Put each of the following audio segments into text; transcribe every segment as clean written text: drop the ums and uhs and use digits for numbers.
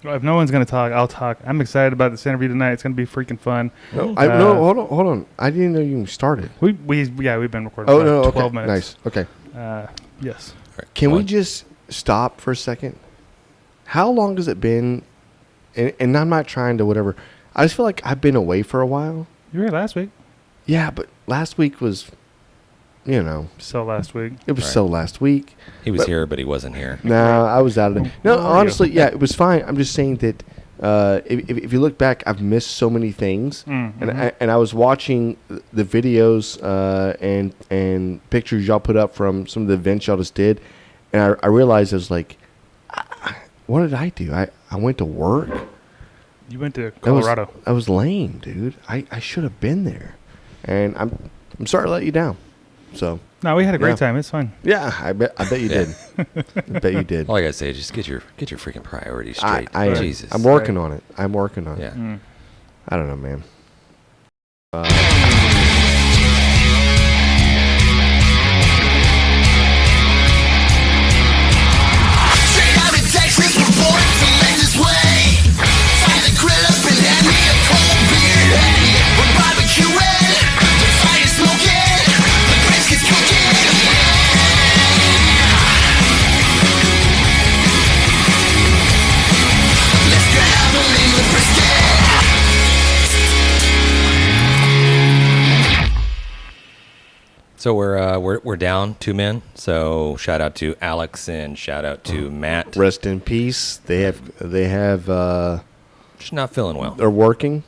If no one's going to talk, I'll talk. I'm excited about this interview tonight. It's going to be freaking fun. No, hold on. I didn't know you started. We've been recording for 12 minutes. Nice. Okay. Yes. Right. Can we just stop for a second? How long has it been? And I'm not trying to whatever. I just feel like I've been away for a while. You were here last week. Yeah, but last week was, So last week. It was so last week. He was here, but he wasn't here. No, I was out of it. No, honestly, yeah, it was fine. I'm just saying that if you look back, I've missed so many things. Mm-hmm. And I was watching the videos and pictures y'all put up from some of the events y'all just did. And I realized I was like, what did I do? I went to work. You went to Colorado. I was lame, dude. I should have been there. And I'm sorry to let you down. So no, we had a great time. It's fun. Yeah, I bet you did. I bet you did. All I gotta say is just get your freaking priorities straight. Jesus. I'm working on it. Yeah. I don't know, man. So we're down 2 men. So shout out to Alex and shout out to Matt. Rest in peace. They have just not feeling well. They're working.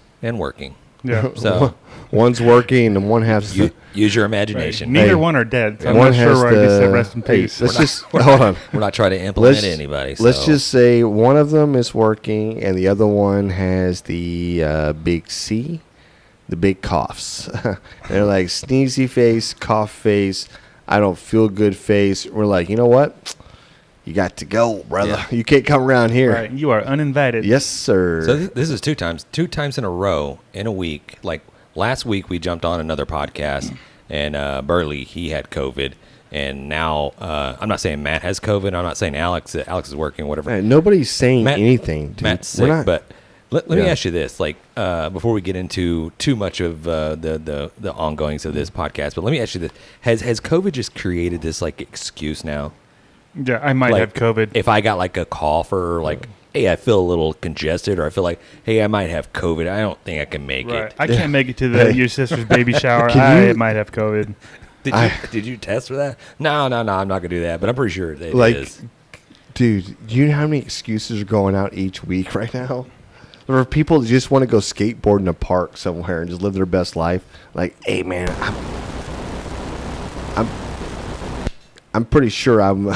Yeah. So one's working and one has to use your imagination. Right. Neither one are dead. So I'm not sure where I just said rest in peace. Let's just hold on. We're not trying to implement anybody. So. Let's just say one of them is working and the other one has the big C. The big coughs. They're like sneezy face, cough face, I don't feel good face. We're like, you know what? You got to go, brother. Yeah. You can't come around here. Right. You are uninvited. Yes, sir. So this is 2 times in a row in a week. Like last week we jumped on another podcast and Burley, he had COVID. And now I'm not saying Matt has COVID. I'm not saying Alex is working, whatever. Man, nobody's saying anything, dude. Matt's sick, but let me ask you this, like before we get into too much of the ongoings of this podcast, but let me ask you this: Has COVID just created this like excuse now? Yeah, I might have COVID. If I got like a cough or like, hey, I feel a little congested, or I feel like, hey, I might have COVID. I don't think I can make it. I can't make it to your sister's baby shower. I might have COVID. Did you test for that? No, I'm not gonna do that. But I'm pretty sure it is. Dude, do you know how many excuses are going out each week right now? There are people that just want to go skateboard in a park somewhere and just live their best life. Like, hey man, I'm pretty sure I'm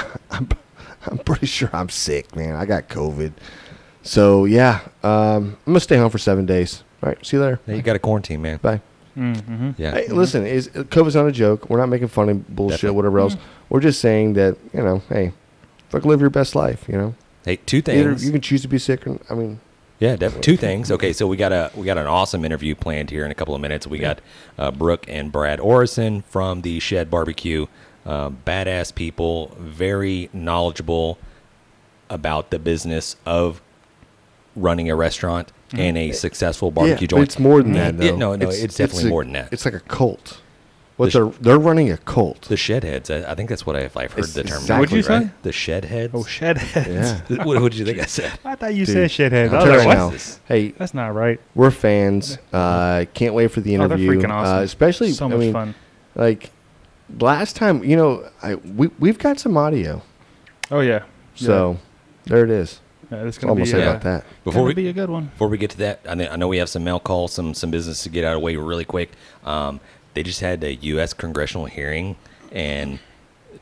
pretty sure I'm sick, man. I got COVID. So yeah, I'm gonna stay home for 7 days. All right, see you later. Yeah, you got to quarantine, man. Bye. Mm-hmm. Yeah. Hey, listen, COVID's not a joke. We're not making fun of bullshit, Definitely. Whatever else. We're just saying that hey, fuck, live your best life. Hey, 2 things. Either you can choose to be sick, or yeah, definitely. 2 things. Okay, so we got an awesome interview planned here in a couple of minutes. We got Brooke and Brad Orison from the Shed BBQ. Badass people, very knowledgeable about the business of running a restaurant and a successful barbecue joint. It's more than that, though. No, it's definitely more than that. It's like a cult. They're running a cult. The Shed Heads. I think that's what I've heard the term. Exactly. What'd you say? The Shed Heads. Oh, Shed Heads. Yeah. What did you think I said? I thought you said Shed Heads. I'm telling you now. Hey, that's not right. We're fans. Can't wait for the interview. They're freaking awesome. Especially, so much fun. Like last time, we've got some audio. Oh yeah. So there it is. Yeah, it's gonna be about that. Before we be a good one. Before we get to that, I know we have some mail calls, some business to get out of the way really quick. They just had a U.S. congressional hearing and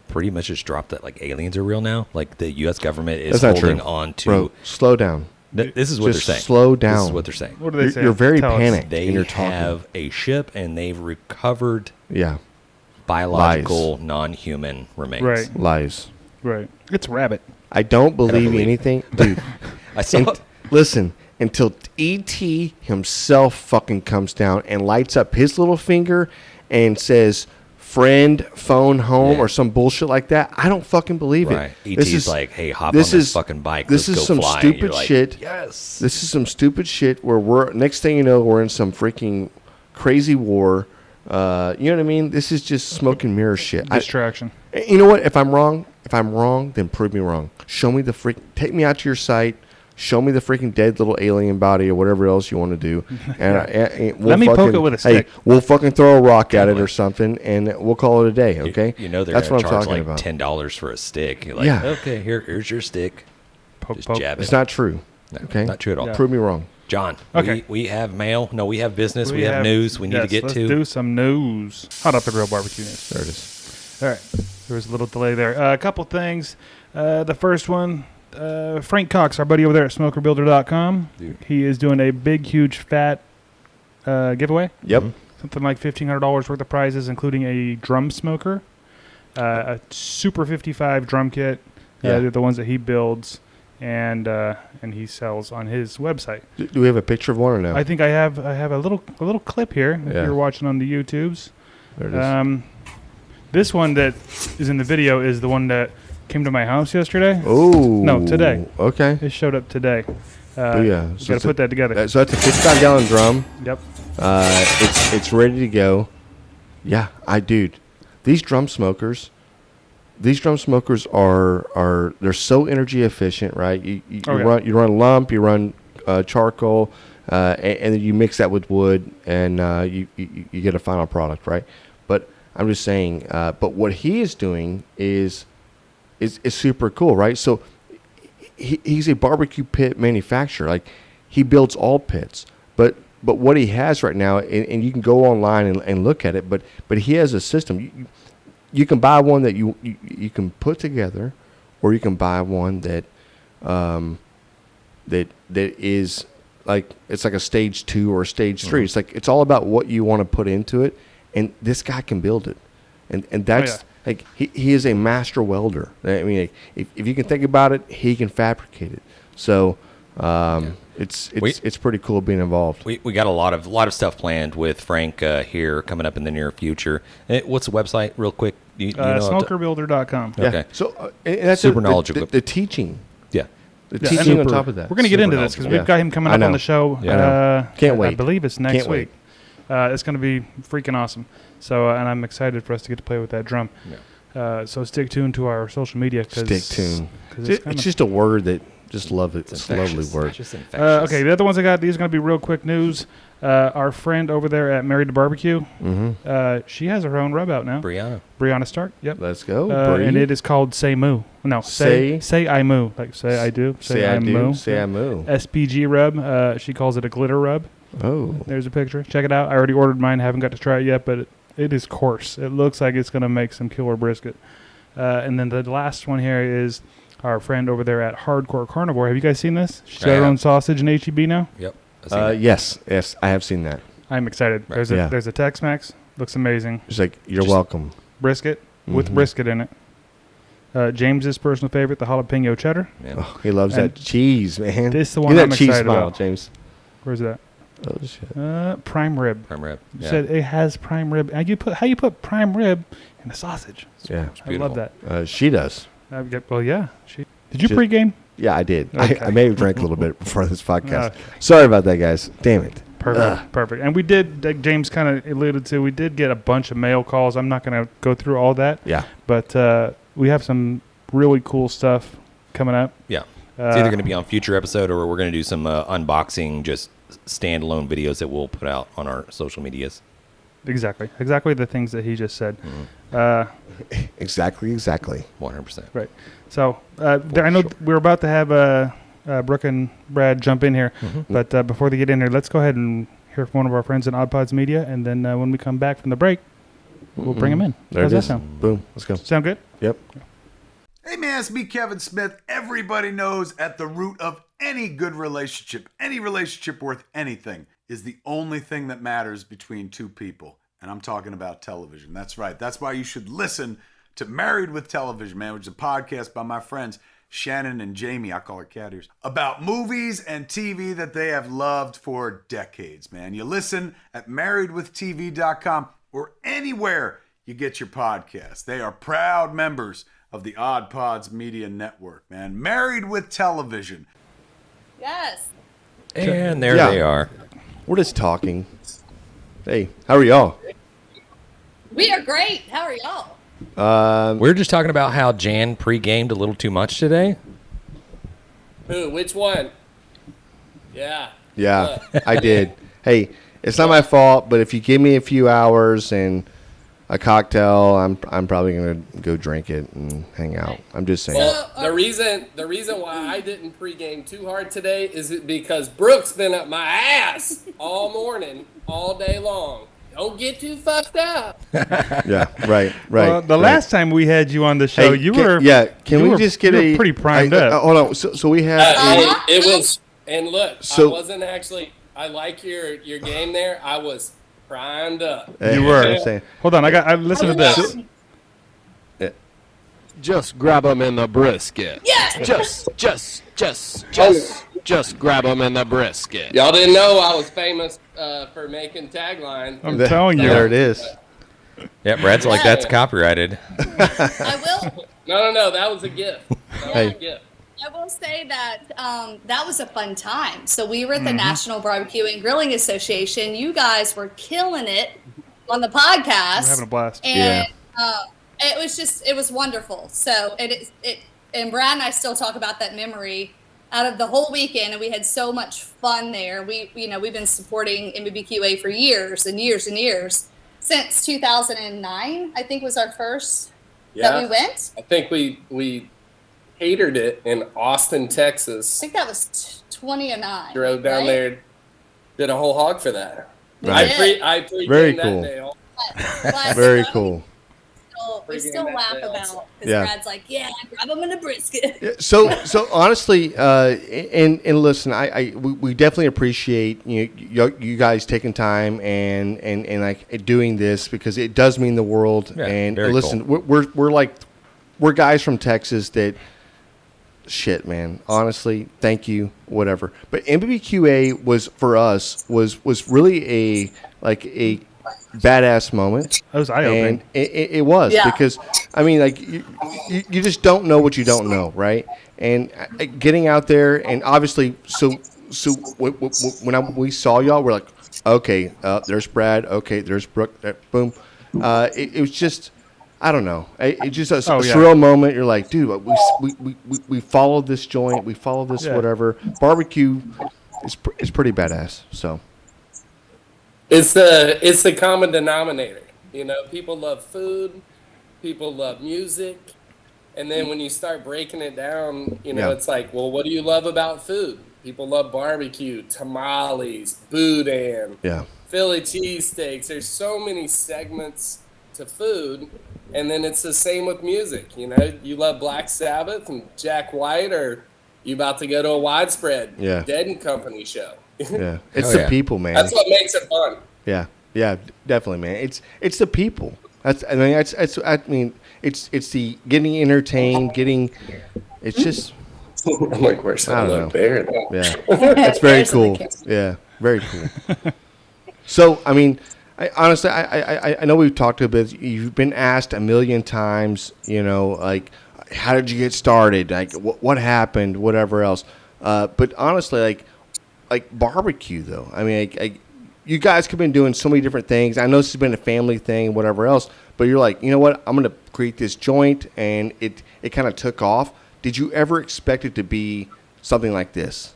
pretty much just dropped that like aliens are real now. Like the U.S. government is holding on to. Bro, slow down. This is what they're saying. Slow down. This is what they're saying. What are they saying? You're very panicked. They have a ship and they've recovered. Yeah. Biological, non-human remains. Right. Lies. Right. It's rabbit. I don't believe anything, dude. I saw. Listen. Until E.T. himself fucking comes down and lights up his little finger and says, friend phone home Yeah. or some bullshit like that. I don't fucking believe Right. it. ET's like, hey, hop on this fucking bike. This Let's is go some fly. stupid You're like, shit. yes. This is some stupid shit where we're next thing you know we're in some freaking crazy war. You know what I mean? This is just smoke and mirror shit. Distraction. You know what? If I'm wrong, then prove me wrong. Show me take me out to your site. Show me the freaking dead little alien body or whatever else you want to do. And we'll Let me poke it with a stick. Hey, we'll fucking throw a rock at it or something, and we'll call it a day. Okay? You know they're That's going what to I'm charge talking like about. $10 for a stick. You're like, Yeah. okay, here's your stick. Just Poke. jab it. It's not true. No, Okay? not true at all. Yeah. Prove me wrong. John, Okay. we have mail. No, we have business. We have news we need to get let's to. do some news. Hot off the grill barbecue news. There it is. All right. There was a little delay there. A couple things. The first one, Frank Cox, our buddy over there at smokerbuilder.com. Dude. He is doing a big, huge, fat giveaway. Yep. Something like $1,500 worth of prizes, including a drum smoker, a Super 55 drum kit. Yeah. They're the ones that he builds and he sells on his website. Do we have a picture of one or no? I think I have a little clip here if Yeah. you're watching on the YouTubes. There it is. This one that is in the video is the one that came to my house yesterday. Oh. No, today. Okay. It showed up today. Oh, yeah. You So got it's to put that together. So that's a 55-gallon drum. Yep. It's ready to go. Yeah, dude. These drum smokers are they're so energy efficient, right? You run lump, you run charcoal, and then you mix that with wood, and you get a final product, right? But I'm just saying. But what he is doing is super cool, right? So he's a barbecue pit manufacturer. Like he builds all pits, but what he has right now, and you can go online and look at it, but he has a system. You can buy one that you can put together, or you can buy one that is like it's like a stage 2 or a stage 3. It's like it's all about what you want to put into it, and this guy can build it, and that's like he is a master welder. I mean, like, if you can think about it, he can fabricate it. So. It's pretty cool being involved. We got a lot of stuff planned with Frank here coming up in the near future. What's the website, real quick? You know Smokerbuilder.com. Yeah. Okay. So and that's Super knowledgeable. The teaching. Yeah. The teaching on super. top of that. We're going to get Super into this because knowledgeable. we've got him coming I up on know. the show. Yeah, I know. Can't wait. I believe it's next Can't wait. week. It's going to be freaking awesome. So, and I'm excited for us to get to play with that drum. Yeah. So stick tuned to our social media. Stick tuned. It's It's just a word that just love it. It's a lovely word. Just infectious. okay, the other ones I got, these are going to be real quick news. Our friend over there at Married to Barbecue, she has her own rub out now. Brianna Stark. Yep. Let's go. And it is called Say Moo. No, say I moo. Like say I do. Say I do. moo. Say I moo. SPG rub. She calls it a glitter rub. Oh. There's a picture. Check it out. I already ordered mine. Haven't got to try it yet, but it is coarse. It looks like it's going to make some killer brisket. And then the last one here is our friend over there at Hardcore Carnivore. Have you guys seen this? She's got her own sausage in HEB now. Yep. Yes, I have seen that. I'm excited. Right. There's a Tex-Mex. Looks amazing. It's like you're welcome. Brisket with brisket in it. James's personal favorite, the jalapeno cheddar. Yeah. Oh, he loves that cheese, man. This is the one Give I'm that cheese excited smile, about. James. Where's that? Oh shit. Prime rib. Prime rib. You Yeah. said it has prime rib. How you put prime rib in a sausage? Yeah. I love that. She does. Well, yeah. Did you pregame? Yeah, I did. Okay. I may have drank a little bit before this podcast. Okay. Sorry about that, guys. Damn it. Perfect. And we did, like James kind of alluded to, we did get a bunch of mail calls. I'm not going to go through all that. Yeah. But we have some really cool stuff coming up. Yeah. It's either going to be on future episode or we're going to do some unboxing, just standalone videos that we'll put out on our social medias. Exactly the things that he just said. Exactly. 100%. Right. So I know we're about to have Brooke and Brad jump in here, but before they get in here, let's go ahead and hear from one of our friends in Oddpods Media, and then when we come back from the break, we'll bring them in. There How's it that is. sound? Boom. Let's go. Sound good? Yep. Hey man, it's me, Kevin Smith. Everybody knows at the root of any good relationship, any relationship worth anything, is the only thing that matters between two people. And I'm talking about television. That's right. That's why you should listen to Married with Television, man, which is a podcast by my friends Shannon and Jamie, I call her cat ears, about movies and TV that they have loved for decades, man. You listen at marriedwithtv.com or anywhere you get your podcast. They are proud members of the Oddpods Media Network, man. Married with television. Yes. And there Yeah. they are. We're just talking. Hey, how are y'all? We are great. How are y'all? We were just talking about how Jan pre-gamed a little too much today. Who? Which one? Yeah. Yeah, I did. Hey, it's not my fault, but if you give me a few hours and a cocktail, I'm probably gonna go drink it and hang out. I'm just saying. Well, the reason why I didn't pregame too hard today is because Brooke's been up my ass all morning, all day long. Don't get too fucked up. Yeah, right. Well, the last time we had you on the show, Hey, you can- were yeah. Can you we were- just get you were pretty primed up. Hold on. So we have. It was, and look, So- I wasn't actually. I like your game there. I was primed up. You were. I'm saying. Hold on, I listen to this. Just grab them in the brisket. Yes. Just grab them in the brisket. Y'all didn't know I was famous for making taglines. I'm telling you. There it is. Yeah, Brad's like, that's copyrighted. I will. No, that was a gift. Hey. I will say that that was a fun time. So we were at the National Barbecue and Grilling Association. You guys were killing it on the podcast. We're having a blast. And it was wonderful. So and Brad and I still talk about that memory out of the whole weekend, and we had so much fun there. We've been supporting NBBQA for years and years and years. Since 2009, I think was our first that we went. I think we catered it in Austin, Texas. I think that was 2009. Drove down there, did a whole hog for that. Right. I pre Very that cool. day. Very cool. We still laugh about because Yeah. Brad's like, yeah, grab them in a brisket. So honestly, and listen, we definitely appreciate you guys taking time and like doing this because it does mean the world. Yeah, and very listen, cool. we're guys from Texas that. Shit, man. Honestly, thank you. Whatever. But NBBQA was for us was really a badass moment. That was eye-opening. And it was because I mean, like you just don't know what you don't know, right? And getting out there and obviously, so when we saw y'all, we're like, okay, there's Brad. Okay, there's Brooke. Boom. It was just. I don't know. It's just a surreal moment. You're like, dude, we followed this joint. We followed this whatever. Barbecue is pretty badass. So It's the common denominator. People love food, people love music, and then when you start breaking it down, it's like, well, what do you love about food? People love barbecue, tamales, boudin, Philly cheesesteaks. There's so many segments to food. And then it's the same with music. You love Black Sabbath and Jack White, or you about to go to a widespread Dead and Company show. yeah, it's the people, man. That's what makes it fun. Yeah, definitely, man. It's the people. It's the getting entertained, It's just. I'm like, where's that little bear? Yeah, that's very cool. Yeah, very cool. So, I mean. Honestly, I know we've talked a bit. You've been asked a million times, like, how did you get started? Like, what happened? Whatever else. But honestly, like barbecue, though. I mean, you guys have been doing so many different things. I know this has been a family thing, whatever else. But you're like, you know what? I'm going to create this joint, and it kind of took off. Did you ever expect it to be something like this?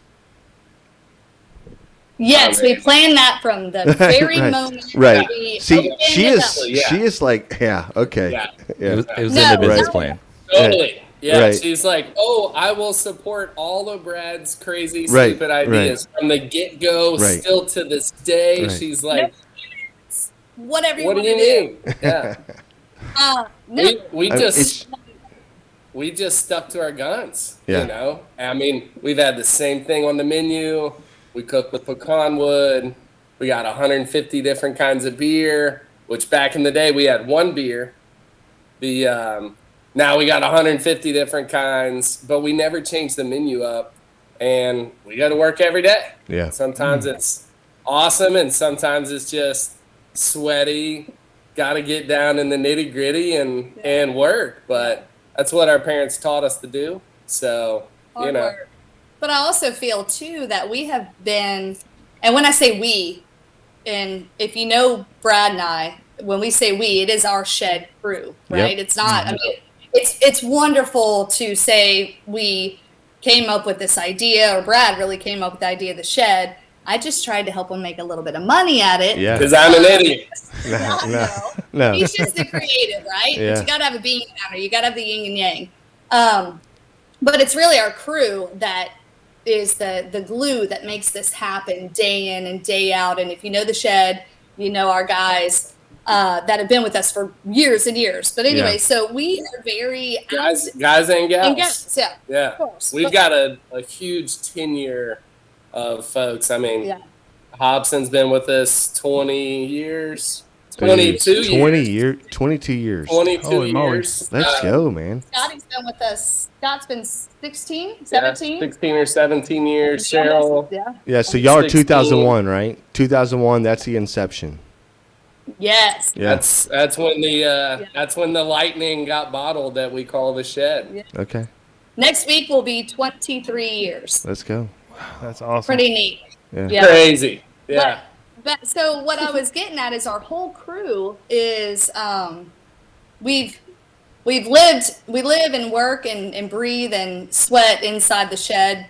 Yes, we planned that from the very moment. Right. We See, she opened is like, okay. Yeah. It was in the business plan. Totally. Yeah, Right. She's like, oh, I will support all of Brad's crazy stupid ideas from the get-go, still to this day. Right. She's like, whatever you what do want you to do. mean? Yeah. No. We just stuck to our guns, Yeah. I mean, we've had the same thing on the menu. We cook with pecan wood. We got 150 different kinds of beer, which back in the day we had one beer. Now we got 150 different kinds, but we never changed the menu up, and we go to work every day. Yeah. Sometimes it's awesome, and sometimes it's just sweaty, got to get down in the nitty gritty and work. But that's what our parents taught us to do. So, Hard work. But I also feel too that we have been, and when I say we, and if you know Brad and I, when we say we, it is our shed crew, right? Yep. It's not, I mean, it's wonderful to say we came up with this idea, or Brad really came up with the idea of the shed. I just tried to help him make a little bit of money at it. Yeah. Because I'm an idiot. No. He's just the creative, right? Yeah. But you got to have a being counter. You got to have the yin and yang. But it's really our crew that is the glue that makes this happen day in and day out. And if you know the shed, you know our guys that have been with us for years and years. But anyway, so we are very guys and gals. And gals, Yeah. Of course. We've got a huge tenure of folks. I mean, Hobson's been with us 20 years. 22 years. 22 years. 22 Holy moly. years. Let's go, man. Scotty's been with us. Scott's been 16, 17. 16 or 17 years. Cheryl. Yeah, so y'all are 16. 2001, right? 2001, that's the inception. Yes. Yeah. That's when the lightning got bottled that we call the shed. Yeah. Okay. Next week will be 23 years. Let's go. That's awesome. Pretty neat. Yeah. Crazy. Yeah. But so what I was getting at is our whole crew is we live and work and breathe and sweat inside the shed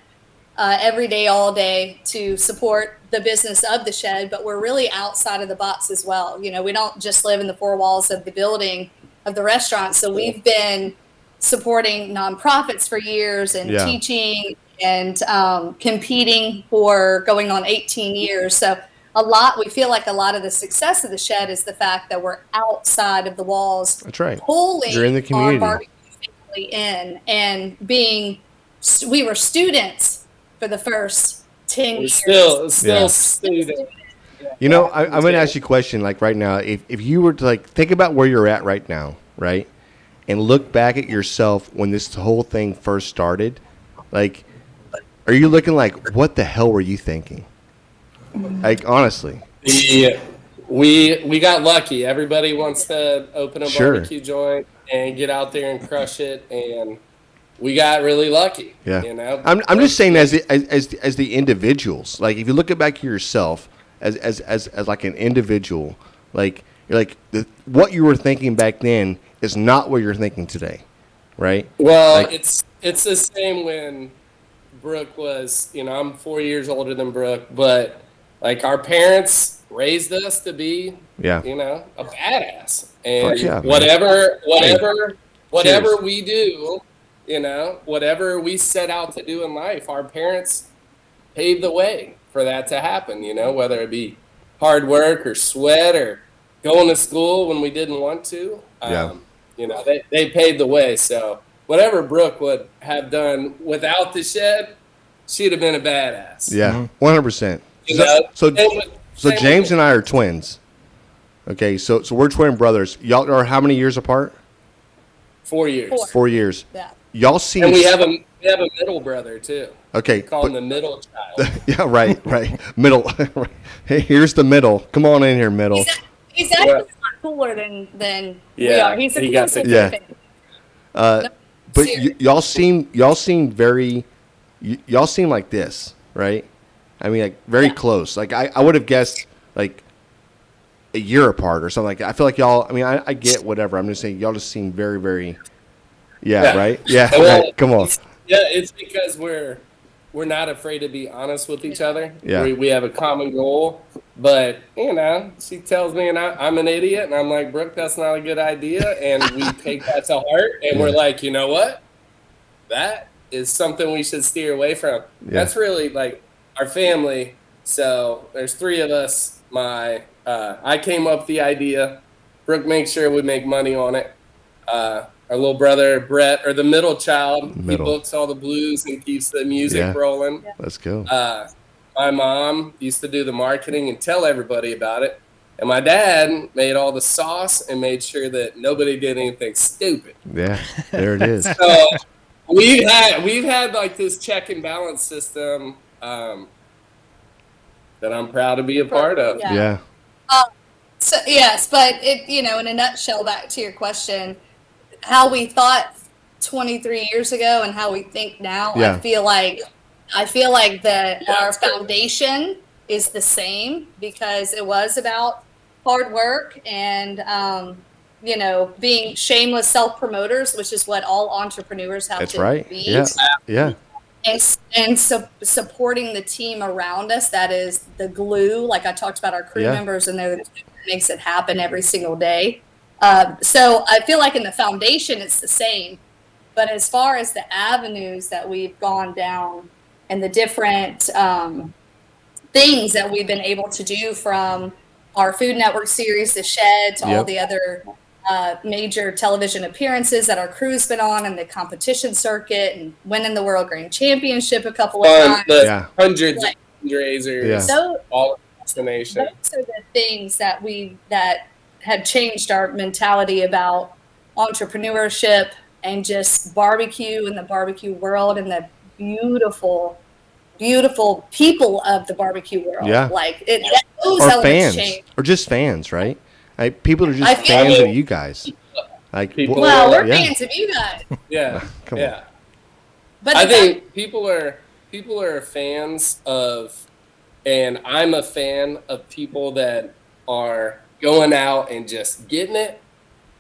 every day, all day to support the business of the shed, but we're really outside of the box as well. You know, we don't just live in the four walls of the building of the restaurant. So we've been supporting nonprofits for years and teaching and competing for going on 18 years. So we feel like a lot of the success of the shed is the fact that we're outside of the walls. That's right. Pulling You're in the community. our barbecue family in and we were students for the first 10 years. Still students. You know, I'm going to ask you a question, like right now. If you were to like think about where you're at right now, right, and look back at yourself when this whole thing first started, like, are you looking like, what the hell were you thinking? Like, honestly. Yeah, we got lucky. Everybody wants to open a barbecue joint and get out there and crush it, and we got really lucky. Yeah. You know, I'm just saying as the individuals. Like, if you look back to yourself as like an individual, like you're like what you were thinking back then is not what you're thinking today, right? Well, like, it's the same when Brooke was. You know, I'm 4 years older than Brooke, but like our parents raised us to be, you know, a badass, and whatever we do, you know, whatever we set out to do in life, our parents paved the way for that to happen, you know, whether it be hard work or sweat or going to school when we didn't want to, you know, they paved the way. So whatever Brooke would have done without the shed, she'd have been a badass. Yeah, 100%. You know? So James and I are twins. Okay, so we're twin brothers. Y'all are how many years apart? 4 years. 4 years. Yeah. Y'all see. And we have a middle brother too. Okay. We call him the middle child. Yeah, right. Middle. Hey, here's the middle. Come on in here, middle. He's actually a lot cooler than we are. He's a coolest fan. But y'all seem very. Y'all seem like this, right? I mean, like very close. Like I would have guessed like a year apart or something like that. I feel like y'all. I mean, I get whatever. I'm just saying y'all just seem very, very. Yeah. Right. Yeah. Well, right. Come on. It's because we're not afraid to be honest with each other. Yeah. We have a common goal, but you know, she tells me and I'm an idiot, and I'm like, Brooke, that's not a good idea, and we take that to heart, and we're like, you know what, that is something we should steer away from. That's really like our family. So there's three of us. I came up with the idea. Brooke makes sure we make money on it. Our little brother Brett, or the middle child, he books all the blues and keeps the music rolling. Yeah. Let's go. My mom used to do the marketing and tell everybody about it. And my dad made all the sauce and made sure that nobody did anything stupid. Yeah, there it is. So we've had like this check and balance system that I'm proud to be a part of. Yeah. So yes, but in a nutshell, back to your question, how we thought 23 years ago and how we think now, Yeah. I feel like our foundation is the same, because it was about hard work and being shameless self-promoters, which is what all entrepreneurs have That's to right. be. Yeah. And supporting the team around us, that is the glue. Like I talked about, our crew members, and they're the glue that makes it happen every single day. So I feel like in the foundation, it's the same. But as far as the avenues that we've gone down and the different things that we've been able to do, from our Food Network series, The Shed, to all the other major television appearances that our crew's been on, and the competition circuit, and winning the World Grand Championship a couple of times. Hundreds of fundraisers, all destination. Those are the things that have changed our mentality about entrepreneurship and just barbecue and the barbecue world and the beautiful people of the barbecue world. Yeah. Like Or fans, or just fans, right? People are just fans of you guys. Like, we're fans of you guys. Yeah. Come on. But I think people are fans of, and I'm a fan of people that are going out and just getting it.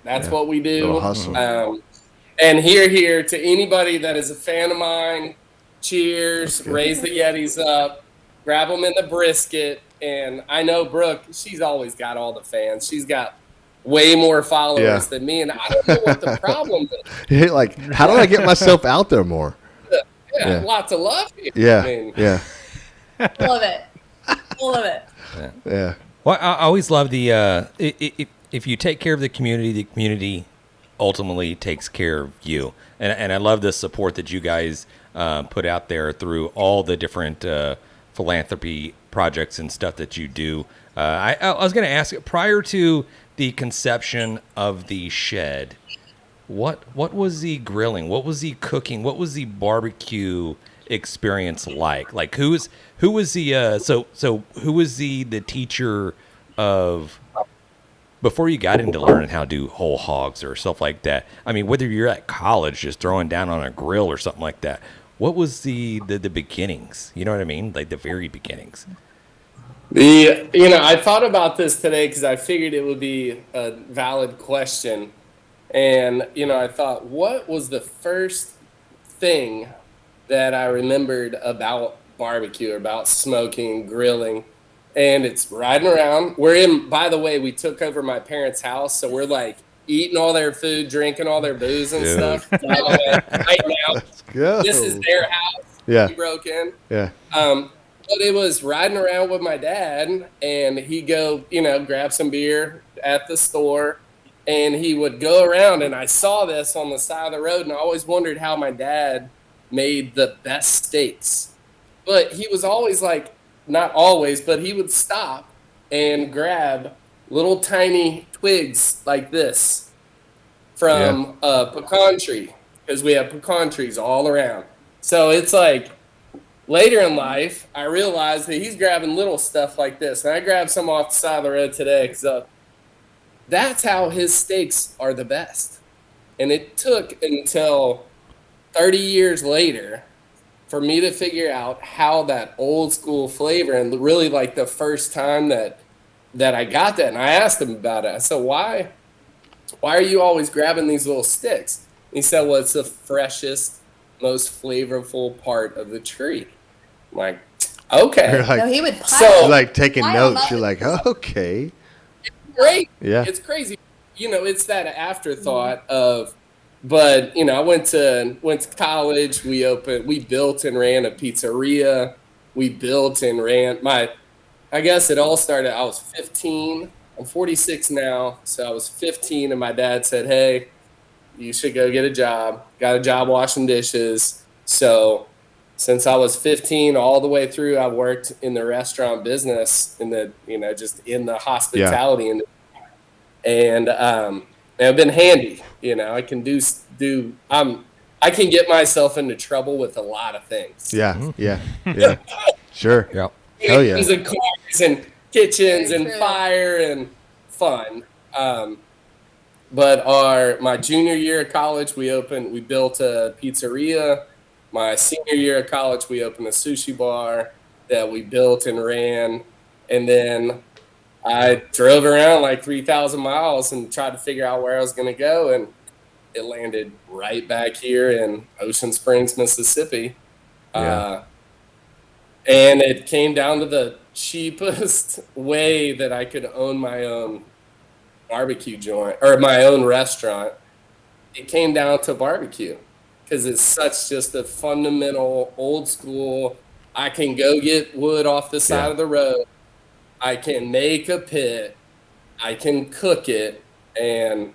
That's what we do. Little hustle. And here to anybody that is a fan of mine, cheers, raise the Yetis up, grab them in the brisket. And I know Brooke, she's always got all the fans. She's got way more followers than me, and I don't know what the problem is. Like, how do I get myself out there more? Lots of love here. Yeah. Love it. Love it. Yeah. Well, I always love the if you take care of the community ultimately takes care of you. And I love the support that you guys put out there through all the different philanthropy projects and stuff that you do. I was going to ask, prior to the conception of the Shed, what was the grilling? What was the cooking? What was the barbecue experience like? Like, who was the who was the teacher of, before you got into learning how to do whole hogs or stuff like that? I mean, whether you're at college just throwing down on a grill or something like that, what was the beginnings? You know what I mean? Like the very beginnings. I thought about this today because I figured it would be a valid question. And, I thought, what was the first thing that I remembered about barbecue, about smoking, grilling? And it's riding around. By the way, we took over my parents' house, so we're like eating all their food, drinking all their booze and stuff. Right now, this is their house. Yeah. We broke in. Yeah. But it was riding around with my dad, and he'd go, grab some beer at the store, and he would go around, and I saw this on the side of the road, and I always wondered how my dad made the best steaks. But he was always like, not always, but he would stop and grab little tiny twigs like this from a pecan tree, because we have pecan trees all around. So it's like, later in life, I realized that he's grabbing little stuff like this. And I grabbed some off the side of the road today. So that's how his steaks are the best. And it took until 30 years later for me to figure out how that old school flavor, and really like the first time that I got that. And I asked him about it. I said, why are you always grabbing these little sticks? And he said, well, it's the freshest, most flavorful part of the tree. I'm like, okay. Like, he would taking notes. You're like, okay. It's great. Yeah. It's crazy. It's that afterthought of, but I went to college. We built and ran a pizzeria. We built and ran I guess it all started, I was 15. I'm 46 now. So I was 15 and my dad said, hey, you should go get a job. Got a job washing dishes. So since I was 15 all the way through, I worked in the restaurant business, just in the hospitality industry. And I've been handy. I can I can get myself into trouble with a lot of things. Yeah. Sure. Yep. Hell yeah. And cars and kitchens and fire and fun. But my junior year of college, we built a pizzeria. My senior year of college, we opened a sushi bar that we built and ran. And then I drove around like 3,000 miles and tried to figure out where I was going to go. And it landed right back here in Ocean Springs, Mississippi. Yeah. And it came down to the cheapest way that I could own my own barbecue joint or my own restaurant. It came down to barbecue because it's such just a fundamental old school. I can go get wood off the side of the road. I can make a pit. I can cook it and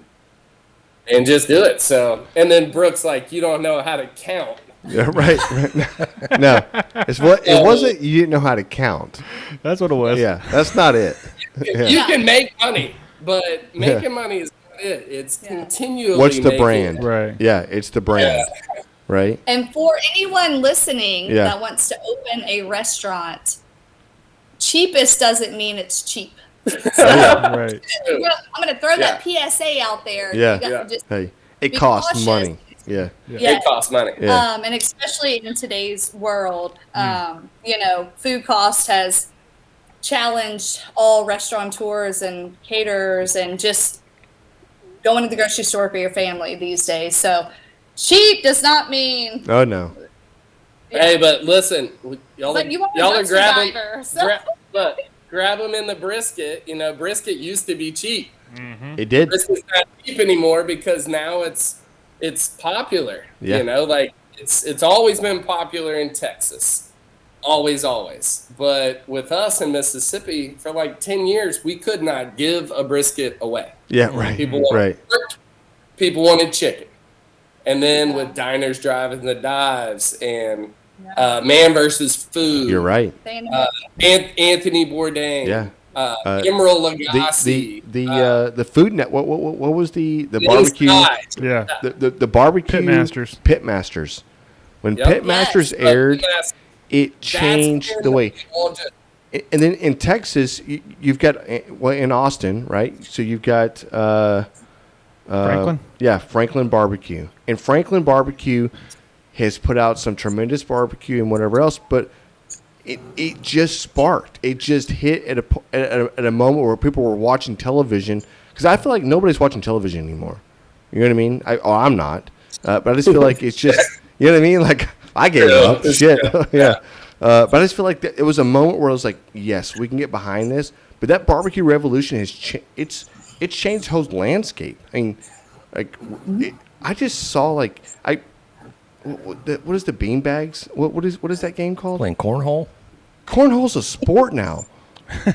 just do it. So, and then Brooke's like, you don't know how to count. Yeah, right. No, it wasn't. You didn't know how to count. That's what it was. Yeah, that's not it. You can make money, but making money is not it. It's continually. What's the brand? Right. Yeah, it's the brand. Yeah. Right. And for anyone listening that wants to open a restaurant, cheapest doesn't mean it's cheap. Right. I'm going to throw that PSA out there. Yeah. Hey, it costs money. Yeah. It costs money. Yeah. And especially in today's world, food cost has challenged all restaurateurs and caterers and just going to the grocery store for your family these days. So cheap does not mean. Oh no. Hey, but listen, y'all are grabbing. Grab them in the brisket. You know, brisket used to be cheap. Mm-hmm. It did. Brisket's not cheap anymore because now it's popular. Yeah. You know, like it's always been popular in Texas. Always. But with us in Mississippi, for like 10 years, we could not give a brisket away. Yeah, right. People wanted pork, people wanted chicken. And then with diners driving the dives and Man versus Food. You're right. Anthony Bourdain. Yeah. Emerald Lagasse. The food net. What was the barbecue? Yeah. The barbecue. Pitmasters. When Pitmasters aired, it changed the way. And then in Texas, you've got in Austin, right? So you've got Franklin. Yeah, Franklin Barbecue, and Franklin Barbecue has put out some tremendous barbecue and whatever else, but it just sparked. It just hit at a moment where people were watching television, because I feel like nobody's watching television anymore. You know what I mean? I'm not, but I just feel like it's just, you know what I mean? Like I gave up. Shit, yeah. But I just feel like it was a moment where I was like, yes, we can get behind this. But that barbecue revolution has it's changed the whole landscape. I mean, I just saw what is the beanbags? What is that game called? Playing cornhole. Cornhole's a sport now.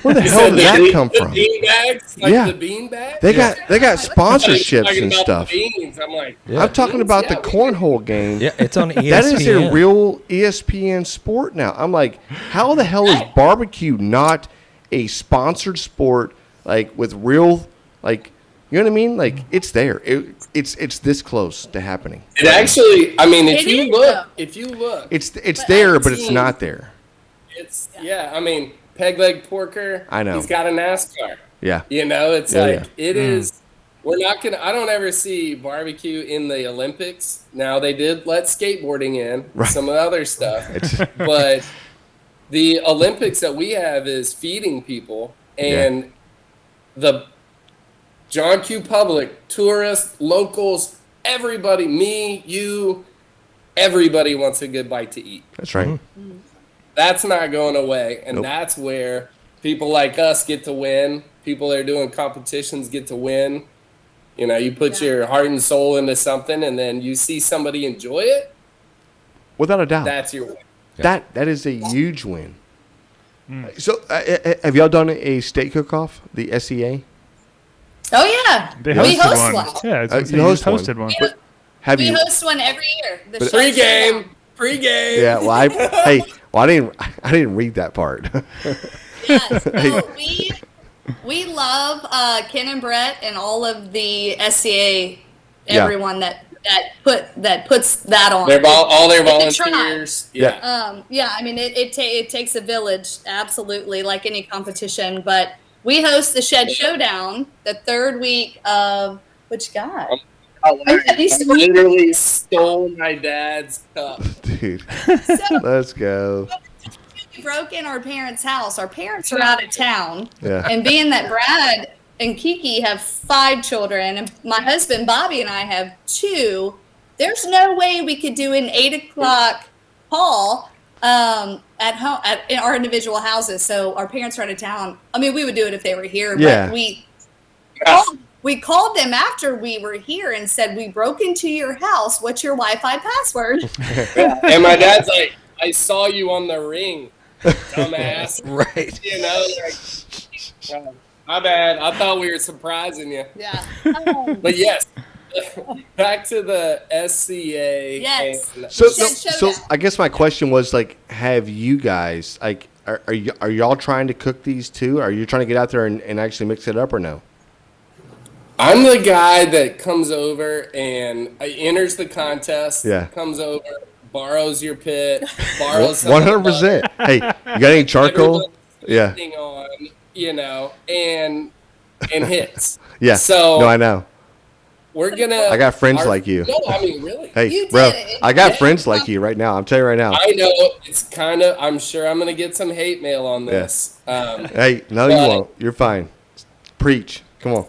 Where the hell did that come from? Beanbags, the beanbags. They got sponsorships and stuff. I'm like, I'm talking about the cornhole game. Yeah, it's on ESPN. That is a real ESPN sport now. I'm like, how the hell is barbecue not a sponsored sport? Like with real, like, you know what I mean? Like it's there. It's this close to happening. It actually, I mean, if you look, it's there, but it's not there. I mean, Peg Leg Porker. I know. He's got a NASCAR. Yeah. You know, it's it is. We're not gonna. I don't ever see barbecue in the Olympics. Now they did let skateboarding in, some of the other stuff, but the Olympics that we have is feeding people, and the John Q. Public, tourists, locals, everybody, me, you, everybody wants a good bite to eat. That's right. Mm-hmm. That's not going away, and that's where people like us get to win. People that are doing competitions get to win. You know, you put your heart and soul into something, and then you see somebody enjoy it. Without a doubt. That's your win. That is a huge win. So, have y'all done a state cook-off, the SEA? Oh, yeah. We host one. Yeah, you hosted one. We host one every year. Pre-game. Yeah, well, I didn't read that part. Yes. We love Ken and Brett and all of the SCA, everyone that puts that on. All their volunteers. I mean, it takes a village, absolutely, like any competition. But We host the Shed Showdown the third week of which guy? I literally stole my dad's cup. Dude, So, let's go. we broke in our parents' house. Our parents are out of town. Yeah. And being that Brad and Kiki have 5 children, and my husband Bobby and I have 2, there's no way we could do an 8 o'clock call at home in our individual houses. So our parents are out of town. I mean, we would do it if they were here, Yeah. but we called them after we were here and said, we broke into your house. What's your Wi-Fi password? And my dad's like, I saw you on the ring, dumbass. Right. You know, like, my bad. I thought we were surprising you. Yeah. But yes, back to the SCA. Yes. So I guess my question was like, have you guys like are y'all trying to cook these too? Are you trying to get out there and actually mix it up or no? I'm the guy that comes over and enters the contest. Yeah. Comes over, borrows your pit, borrows 100%. Hey, you got any charcoal? Yeah. On, you know, and hits. Yeah. So no, I know. We're gonna. I got friends like you. No, I mean really. Hey, You bro, did it. I got friends like you right now. I'm telling you right now. I know it's kind of. I'm sure I'm gonna get some hate mail on this. Hey, no, you won't. You're fine. Preach. Come on.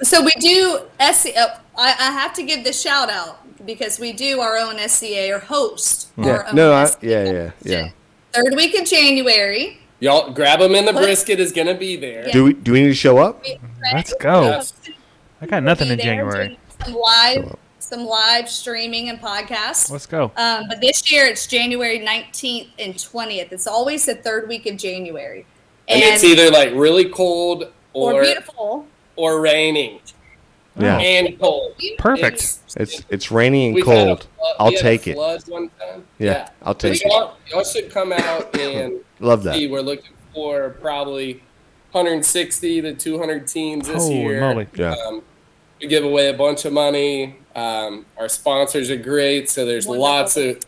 So we do SCA. I have to give the shout out because we do our own SCA or host our own SCA. Yeah. Third week of January. Y'all grab them in the brisket is gonna be there. Yeah. Do we need to show up? Let's go. Yes. I got nothing in Be there January. doing some live streaming and podcasts. Let's go. But this year it's January 19th and 20th. It's always the third week of January. And it's either like really cold or beautiful or raining. Yeah. And cold. Perfect. It's rainy and We've had cold. we I'll had a take it. flood one time. Yeah, I'll take it. Y'all should come out and Love that. see. We're looking for probably 160 to 200 teams this Holy year. moly. Yeah. We give away a bunch of money. Our sponsors are great, so there's Wonderful. lots of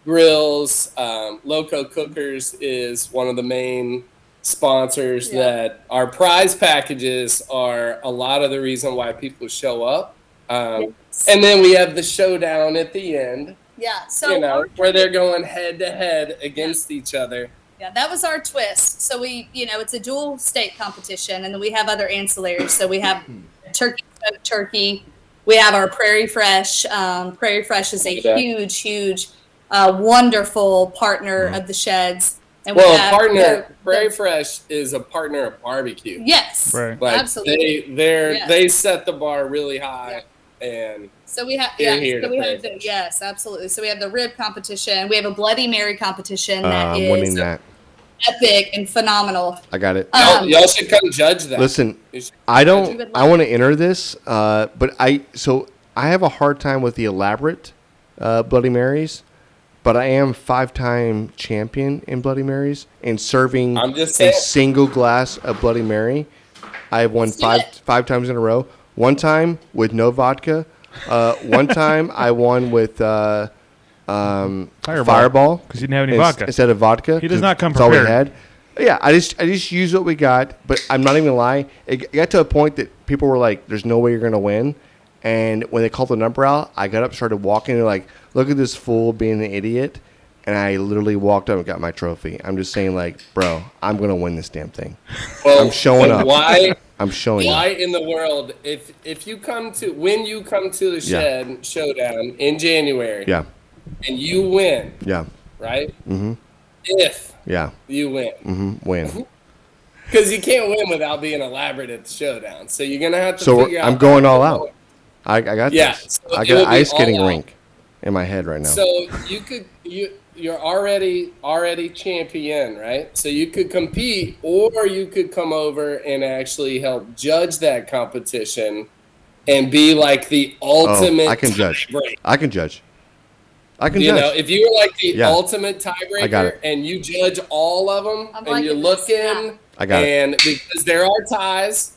grills. Loco Cookers is one of the main sponsors that our prize packages are a lot of the reason why people show up. And then we have the showdown at the end, Yeah. So where they're going head to head against each other. yeah, that was our twist. So we, it's a dual state competition, and then we have other ancillaries. So we have smoked turkey. We have our Prairie Fresh. Prairie Fresh is a huge, wonderful partner of the Sheds. And Prairie Fresh is a partner of barbecue. Yes, Right. Like absolutely. they set the bar really high, and So we have yes, absolutely. So we have the rib competition. We have a Bloody Mary competition that I'm winning is that. epic and phenomenal. I got it. y'all should come judge that. Listen, You I would want to enter this, but I have a hard time with the elaborate Bloody Marys, but I am 5-time champion in Bloody Marys and serving I'm just a saying. single glass of Bloody Mary. I have won five times in a row. One time with no vodka. One time I won with Fireball because you didn't have any vodka. instead of vodka. He does not come That's all we prepared. had. Yeah, I just use what we got, but I'm not even gonna lie. It got to a point that people were like, "There's no way you're gonna win." And when they called the number out, I got up, started walking. They're like, "Look at this fool being an idiot," and I literally walked up and got my trophy. I'm just saying, like, bro, I'm gonna win this damn thing. Well, I'm showing up. Why? I'm showing Why up. in the world, if you come to the Shed Showdown in January, Yeah, and you win, yeah, right? Mm-hmm. If yeah. you win, Win. because you can't win without being elaborate at the showdown, so you're gonna have to So figure out. I'm going all out. I got Yeah, this. so I it got will an be ice skating all out. rink in my head right now. So you're already champion, right? So you could compete, or you could come over and actually help judge that competition and be like the ultimate. I can judge. tiebreaker. I can judge. You know, if you were like the Yeah. ultimate I got tiebreaker it. and you judge all of them I'm and you're liking this, looking, I got it. and because there are ties,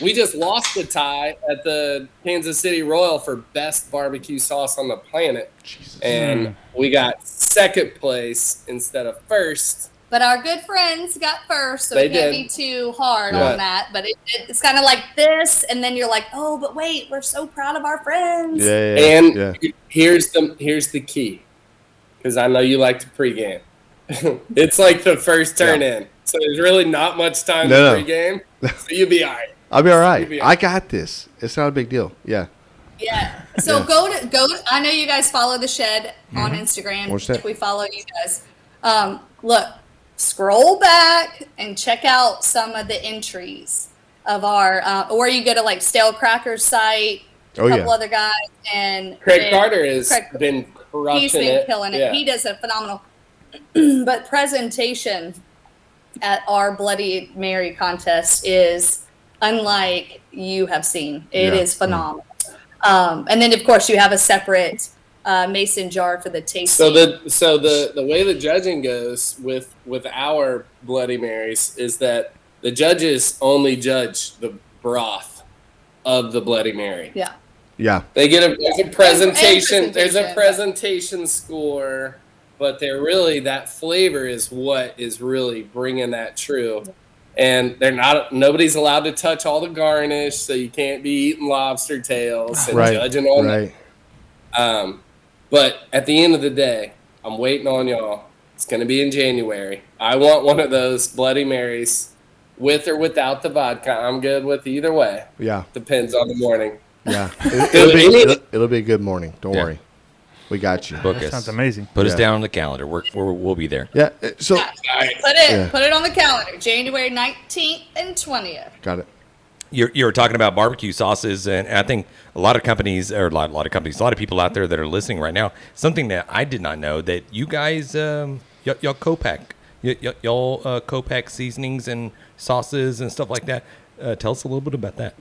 we just lost the tie at the Kansas City Royal for best barbecue sauce on the planet, and we got second place instead of first. But our good friends got first, so They we can't did. be too hard Yeah. on that. But it's kind of like this, and then you're like, oh, but wait, we're so proud of our friends. And here's the key, because I know you like to pregame. It's like the first turn in, so there's really not much time to pregame. So you'll be all right. I'll be all right. I got this. It's not a big deal. Yeah. Yeah. So go to. I know you guys follow the Shed on Instagram. What's that? We follow you guys. Look, scroll back and check out some of the entries of our, or you go to like Stale Cracker's site. A couple other guys, and Craig Carter has been crushing He's been killing it. Yeah. He does a phenomenal. But presentation at our Bloody Mary contest is unlike you have seen. It is phenomenal. And then of course you have a separate mason jar for the tasting. So the way the judging goes with our Bloody Marys is that the judges only judge the broth of the Bloody Mary. Yeah. Yeah. They get there's a presentation. There's a presentation, presentation score, but they're really that flavor is what is really bringing that true. And nobody's allowed to touch all the garnish, so you can't be eating lobster tails and judging on that. But at the end of the day, I'm waiting on y'all. It's going to be in January. I want one of those Bloody Marys with or without the vodka. I'm good with either way. Yeah. Depends on the morning. Yeah. It'll be a good morning. Don't worry. We got you. Book That us. sounds amazing. Put us down on the calendar. We'll be there. Yeah. So Put it on the calendar. January 19th and 20th. got it. You were talking about barbecue sauces, and I think a lot of companies, or a lot of people out there that are listening right now, something that I did not know, that you guys, y'all co-pack. Y'all co-pack seasonings and sauces and stuff like that. Tell us a little bit about that.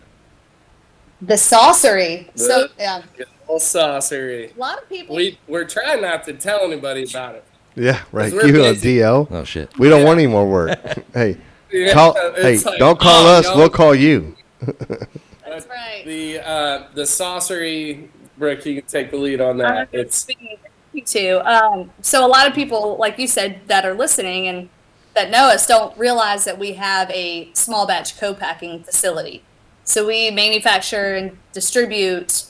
The saucery. So, yeah. Good old saucery. A lot of people. We're trying not to tell anybody about it. Yeah, right. We're Keep it on busy. DL. Oh, shit. We don't want any more work. Hey, It's like, don't call us. y'all- We'll call you. That's right. The saucery, Brooke, you can take the lead on that. It's Me too. So a lot of people, like you said, that are listening and that know us don't realize that we have a small batch co-packing facility. So we manufacture and distribute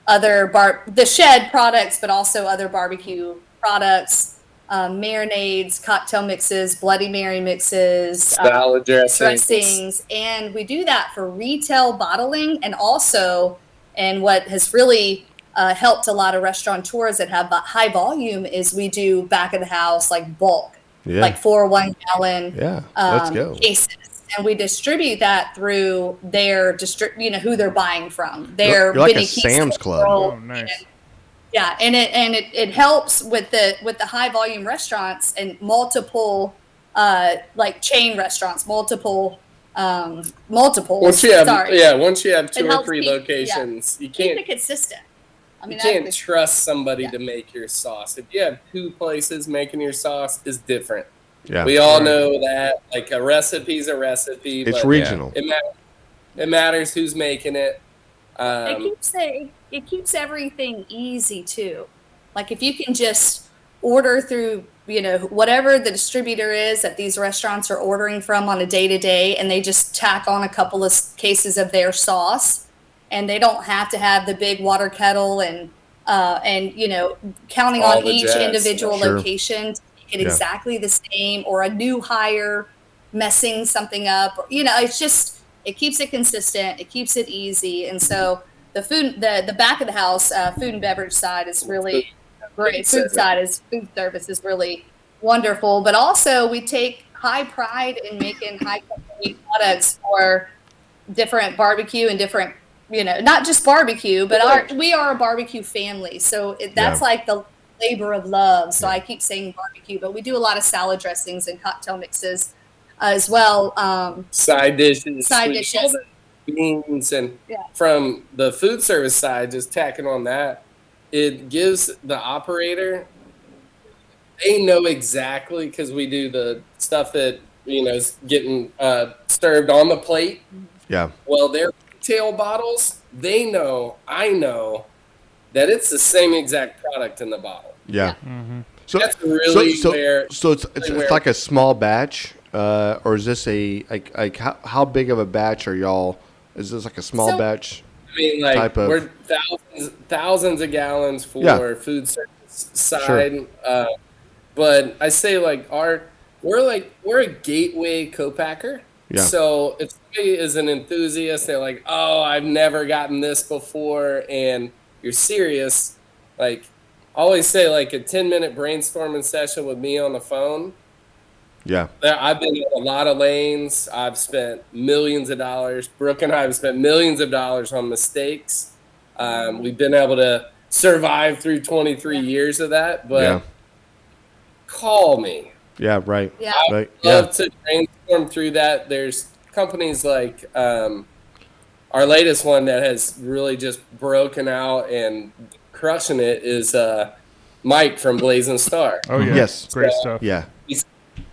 the Shed products, but also other barbecue products, marinades, cocktail mixes, Bloody Mary mixes, salad dressings, and we do that for retail bottling and also, and what has really helped a lot of restaurateurs that have high volume is we do back of the house like bulk, like 4 1 gallon let's go. cases. And we distribute that through their who they're buying from. Their You're like a Winnie Sam's Keystone Club. Roll. Oh, nice. Yeah, and it helps with the high volume restaurants and multiple like chain restaurants, multiple. Once you have 2 or 3 locations, you keep can't it consistent. I mean, you can't trust somebody to make your sauce. If you have 2 places making your sauce, is different. Yeah. We all know that. Like a recipe's a recipe. It's but regional. It matters who's making it. It keeps everything easy too. Like if you can just order through, whatever the distributor is that these restaurants are ordering from on a day-to-day, and they just tack on a couple of cases of their sauce, and they don't have to have the big water kettle and counting All on the each jets, individual Sure. location to make it exactly the same, or a new hire messing something up. It's just, it keeps it consistent. It keeps it easy. And so the back of the house, food and beverage side is really great. Food service is really wonderful. But also we take high pride in making high quality products for different barbecue and different, not just barbecue, but we are a barbecue family. So that's like the labor of love. So I keep saying barbecue, but we do a lot of salad dressings and cocktail mixes as well. Side dishes. Beans. And from the food service side, just tacking on that, it gives the operator, they know exactly, because we do the stuff that, is getting served on the plate. Yeah. Well, their retail bottles, I know that it's the same exact product in the bottle. Yeah. So that's really where. So it's like a small batch, or is this like how big of a batch are y'all? Is this like a small batch? I mean, like we're thousands of gallons for food service side, but I say like we're a gateway co-packer. Yeah. So if somebody is an enthusiast, they're like, oh, I've never gotten this before, and you're serious, like I always say, like a 10-minute brainstorming session with me on the phone. Yeah. I've been in a lot of lanes. I've spent millions of dollars. Brooke and I have spent millions of dollars on mistakes. We've been able to survive through 23 years of that, but call me. Yeah, right. Yeah. Right. I'd love to brainstorm through that. There's companies like our latest one that has really just broken out and crushing it is Mike from Blazing Star. Oh, yeah. Yes. Great stuff. Yeah.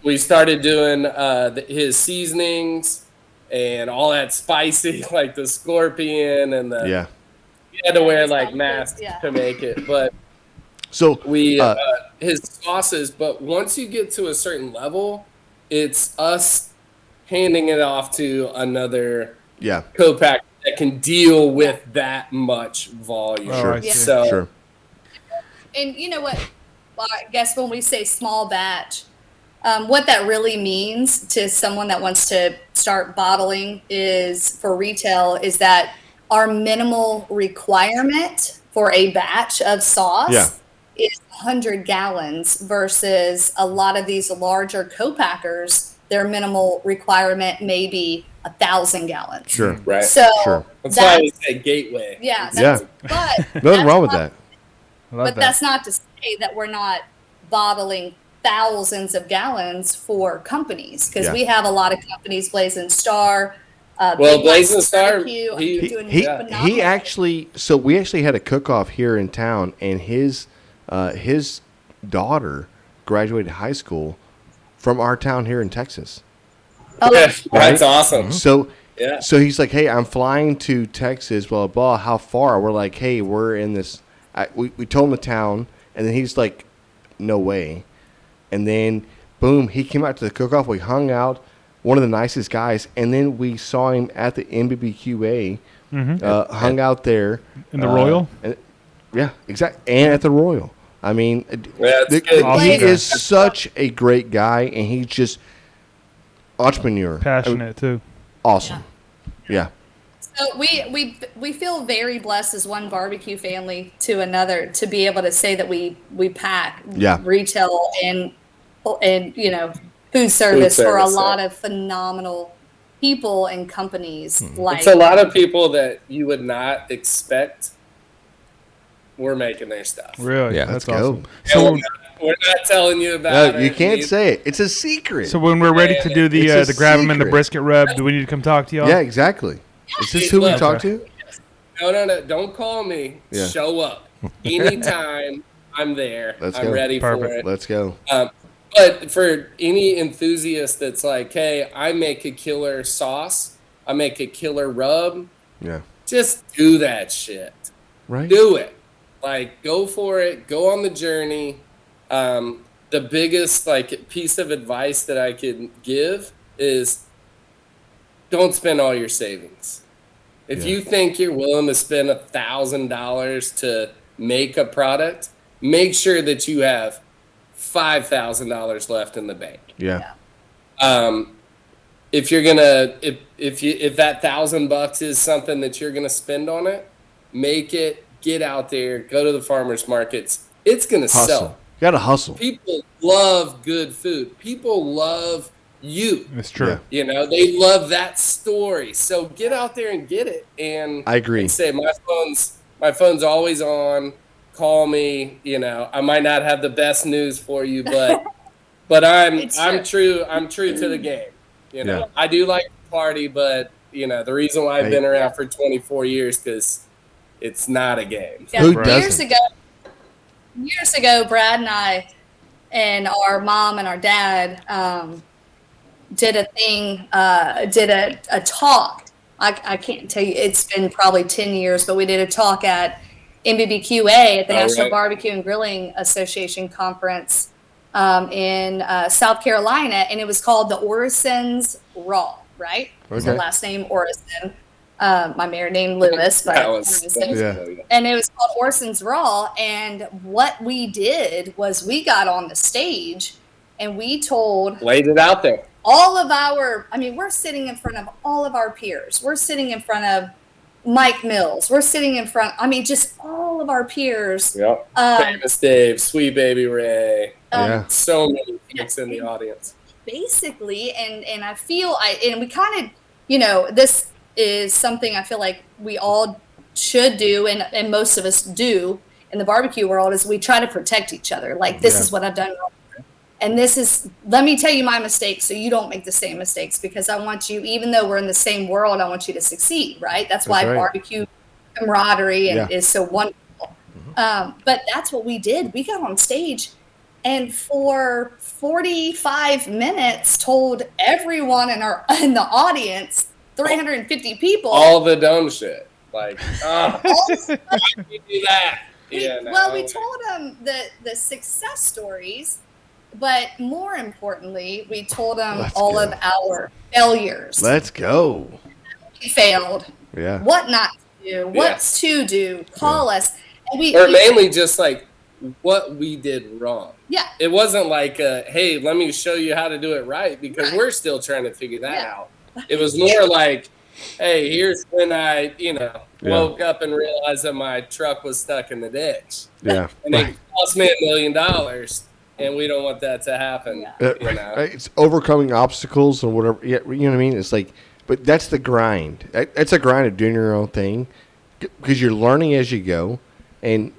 We started doing his seasonings and all that spicy, like the scorpion and the. Yeah. You had to wear like masks to make it, but. So we his sauces, but once you get to a certain level, it's us handing it off to another co-packer that can deal with that much volume. Sure. So, sure. And you know what? Well, I guess when we say small batch, what that really means to someone that wants to start bottling is for retail is that our minimal requirement for a batch of sauce is 100 gallons versus a lot of these larger co-packers, their minimal requirement may be 1,000 gallons. Sure. Right. So that's why we say gateway. Yeah. But nothing wrong with that. But that's not to say that we're not bottling thousands of gallons for companies, because we have a lot of companies, Blazing Star. Blazing Star, he actually. So we actually had a cook-off here in town, and his daughter graduated high school from our town here in Texas. Oh, that's awesome. So he's like, hey, I'm flying to Texas, blah, blah, blah. How far? We're like, hey, we're in this. We told him the town, and then he's like, no way. And then, boom, he came out to the cook-off. We hung out, one of the nicest guys. And then we saw him at the NBBQA, hung out there. In the Royal? Yeah, exactly. And at the Royal. I mean, he is such a great guy, and he's just entrepreneur. Passionate, too. Awesome. Yeah. So we feel very blessed as one barbecue family to another to be able to say that we pack retail and food service for a lot of phenomenal people and companies. Like it's a lot of people that you would not expect. We're making their stuff. Really? Yeah, that's awesome. So we're not telling you about it. You can't say it. It's a secret. So when we're ready to do the grab them in the brisket rub, do we need to come talk to y'all? Yeah, exactly. Is this who we talk to? No. Don't call me. Yeah. Show up. Anytime I'm there. I'm ready for it. Let's go. But for any enthusiast that's like, hey, I make a killer sauce. I make a killer rub. Yeah. Just do that shit. Right. Do it. Like, go for it. Go on the journey. The biggest piece of advice that I could give is don't spend all your savings. If you think you're willing to spend $1,000 to make a product, make sure that you have $5,000 left in the bank. Yeah. If you're gonna, if that $1,000 is something that you're gonna spend on it, make it. Get out there, go to the farmers markets. It's going to sell. You got to hustle. People love good food. People love you. It's true. Yeah. They love that story. So get out there and get it. And I agree. And say my phone's always on. Call me. I might not have the best news for you, but I'm true. I'm true to the game. I do like to party, but the reason why I've been around for 24 years because it's not a game. Yeah. Years ago, Brad and I and our mom and our dad did a thing, did a talk. I can't tell you, it's been probably 10 years, but we did a talk at NBBQA at the National Barbecue and Grilling Association conference in South Carolina, and it was called the Orison's Raw, right? Okay. So last name Orison. My maiden name Lewis, but and it was called Orison's Raw. And what we did was we got on the stage and we laid it out there. All of we're sitting in front of all of our peers. We're sitting in front of Mike Mills. We're sitting in front, just all of our peers. Yep. Famous Dave, Sweet Baby Ray. So many folks in the audience. Basically, and I feel and we kind of, this is something I feel like we all should do, and most of us do in the barbecue world, is we try to protect each other. Like, this is what I've done wrong. And let me tell you my mistakes so you don't make the same mistakes, because I want you, even though we're in the same world, I want you to succeed, right? That's why barbecue camaraderie is so wonderful. But that's what we did. We got on stage and for 45 minutes told everyone in the audience, 350 people, all the dumb shit. Like, why did you do that? We told them the success stories, but more importantly, we told them all of our failures. Let's go. We failed. Yeah. What not to do, what to do, call us. And mainly just like what we did wrong. Yeah. It wasn't like, hey, let me show you how to do it right, because we're still trying to figure that out. It was more like, hey, here's when I, woke up and realized that my truck was stuck in the ditch. Yeah. And it cost me $1 million, and we don't want that to happen. It's overcoming obstacles or whatever. Yeah, you know what I mean? It's like, but that's the grind. That's a grind of doing your own thing, because you're learning as you go. And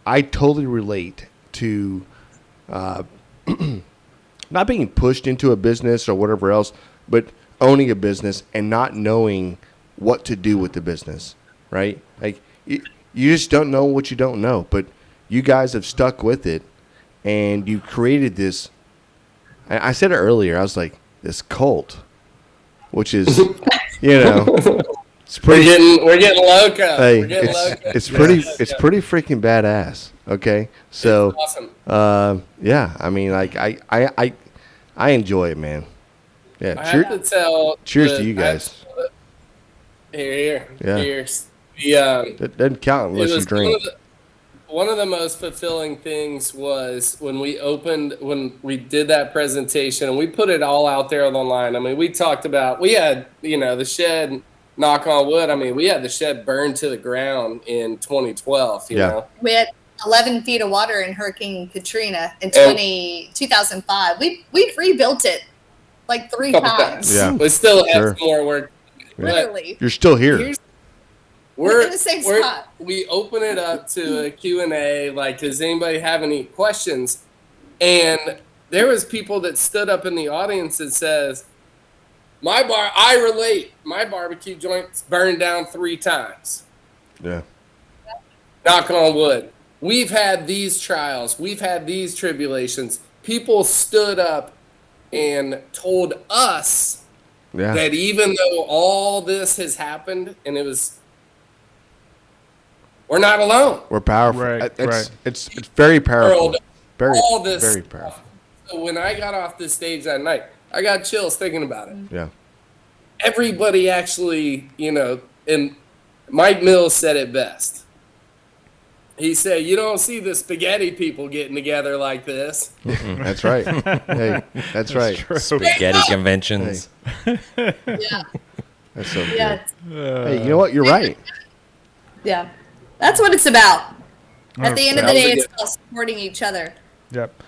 I totally relate to not being pushed into a business or whatever else, but owning a business and not knowing what to do with the business, right? Like, you just don't know what you don't know, but you guys have stuck with it, and you created this. I said it earlier. I was like, this cult, which is, it's pretty. We're getting loco. Hey, it's pretty freaking badass. Okay, so it's awesome. I enjoy it, man. Yeah, I have to tell. Cheers to you guys. Here. Yeah. Cheers. It doesn't count unless you drink. One of the most fulfilling things was when we did that presentation, and we put it all out there online. We talked about, we had, the shed, knock on wood. We had the shed burned to the ground in 2012, you know. We had 11 feet of water in Hurricane Katrina in 2005. We rebuilt it like 3 times. Yeah. We still have more work. Literally. You're still here. We're in the same spot. We open it up to a Q&A, like, does anybody have any questions? And there was people that stood up in the audience that says, I relate. My barbecue joint's burned down 3 times. Yeah. Knock on wood. We've had these trials. We've had these tribulations. People stood up and told us that even though all this has happened, and we're not alone. We're powerful. Right. It's very powerful. Very powerful. So when I got off the stage that night, I got chills thinking about it. Yeah. Everybody actually, and Mike Mills said it best. He said, you don't see the spaghetti people getting together like this. That's right. Hey, that's right. Spaghetti conventions. Yeah. That's so good. Hey, you know what? You're right. Yeah. That's what it's about. At the end of the day, it's about supporting each other. Yep.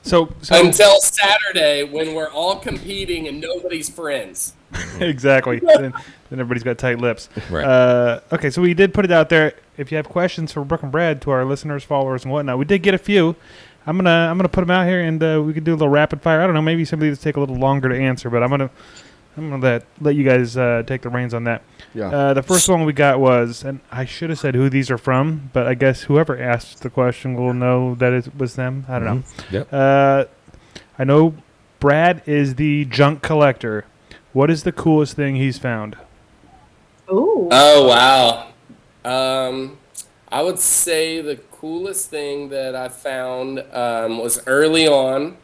So until Saturday, when we're all competing and nobody's friends. Exactly. then everybody's got tight lips. Right. Okay, so we did put it out there. If you have questions for Brooke and Brad, to our listeners, followers, and whatnot, we did get a few. I'm gonna put them out here, and we could do a little rapid fire. I don't know, maybe some of these take a little longer to answer, but I'm gonna let you guys take the reins on that. Yeah. The first one we got was, and I should have said who these are from, but I guess whoever asked the question will know that it was them. I don't know. Yep. I know Brad is the junk collector. What is the coolest thing he's found? Ooh. Oh, wow. I would say the coolest thing that I found was early on,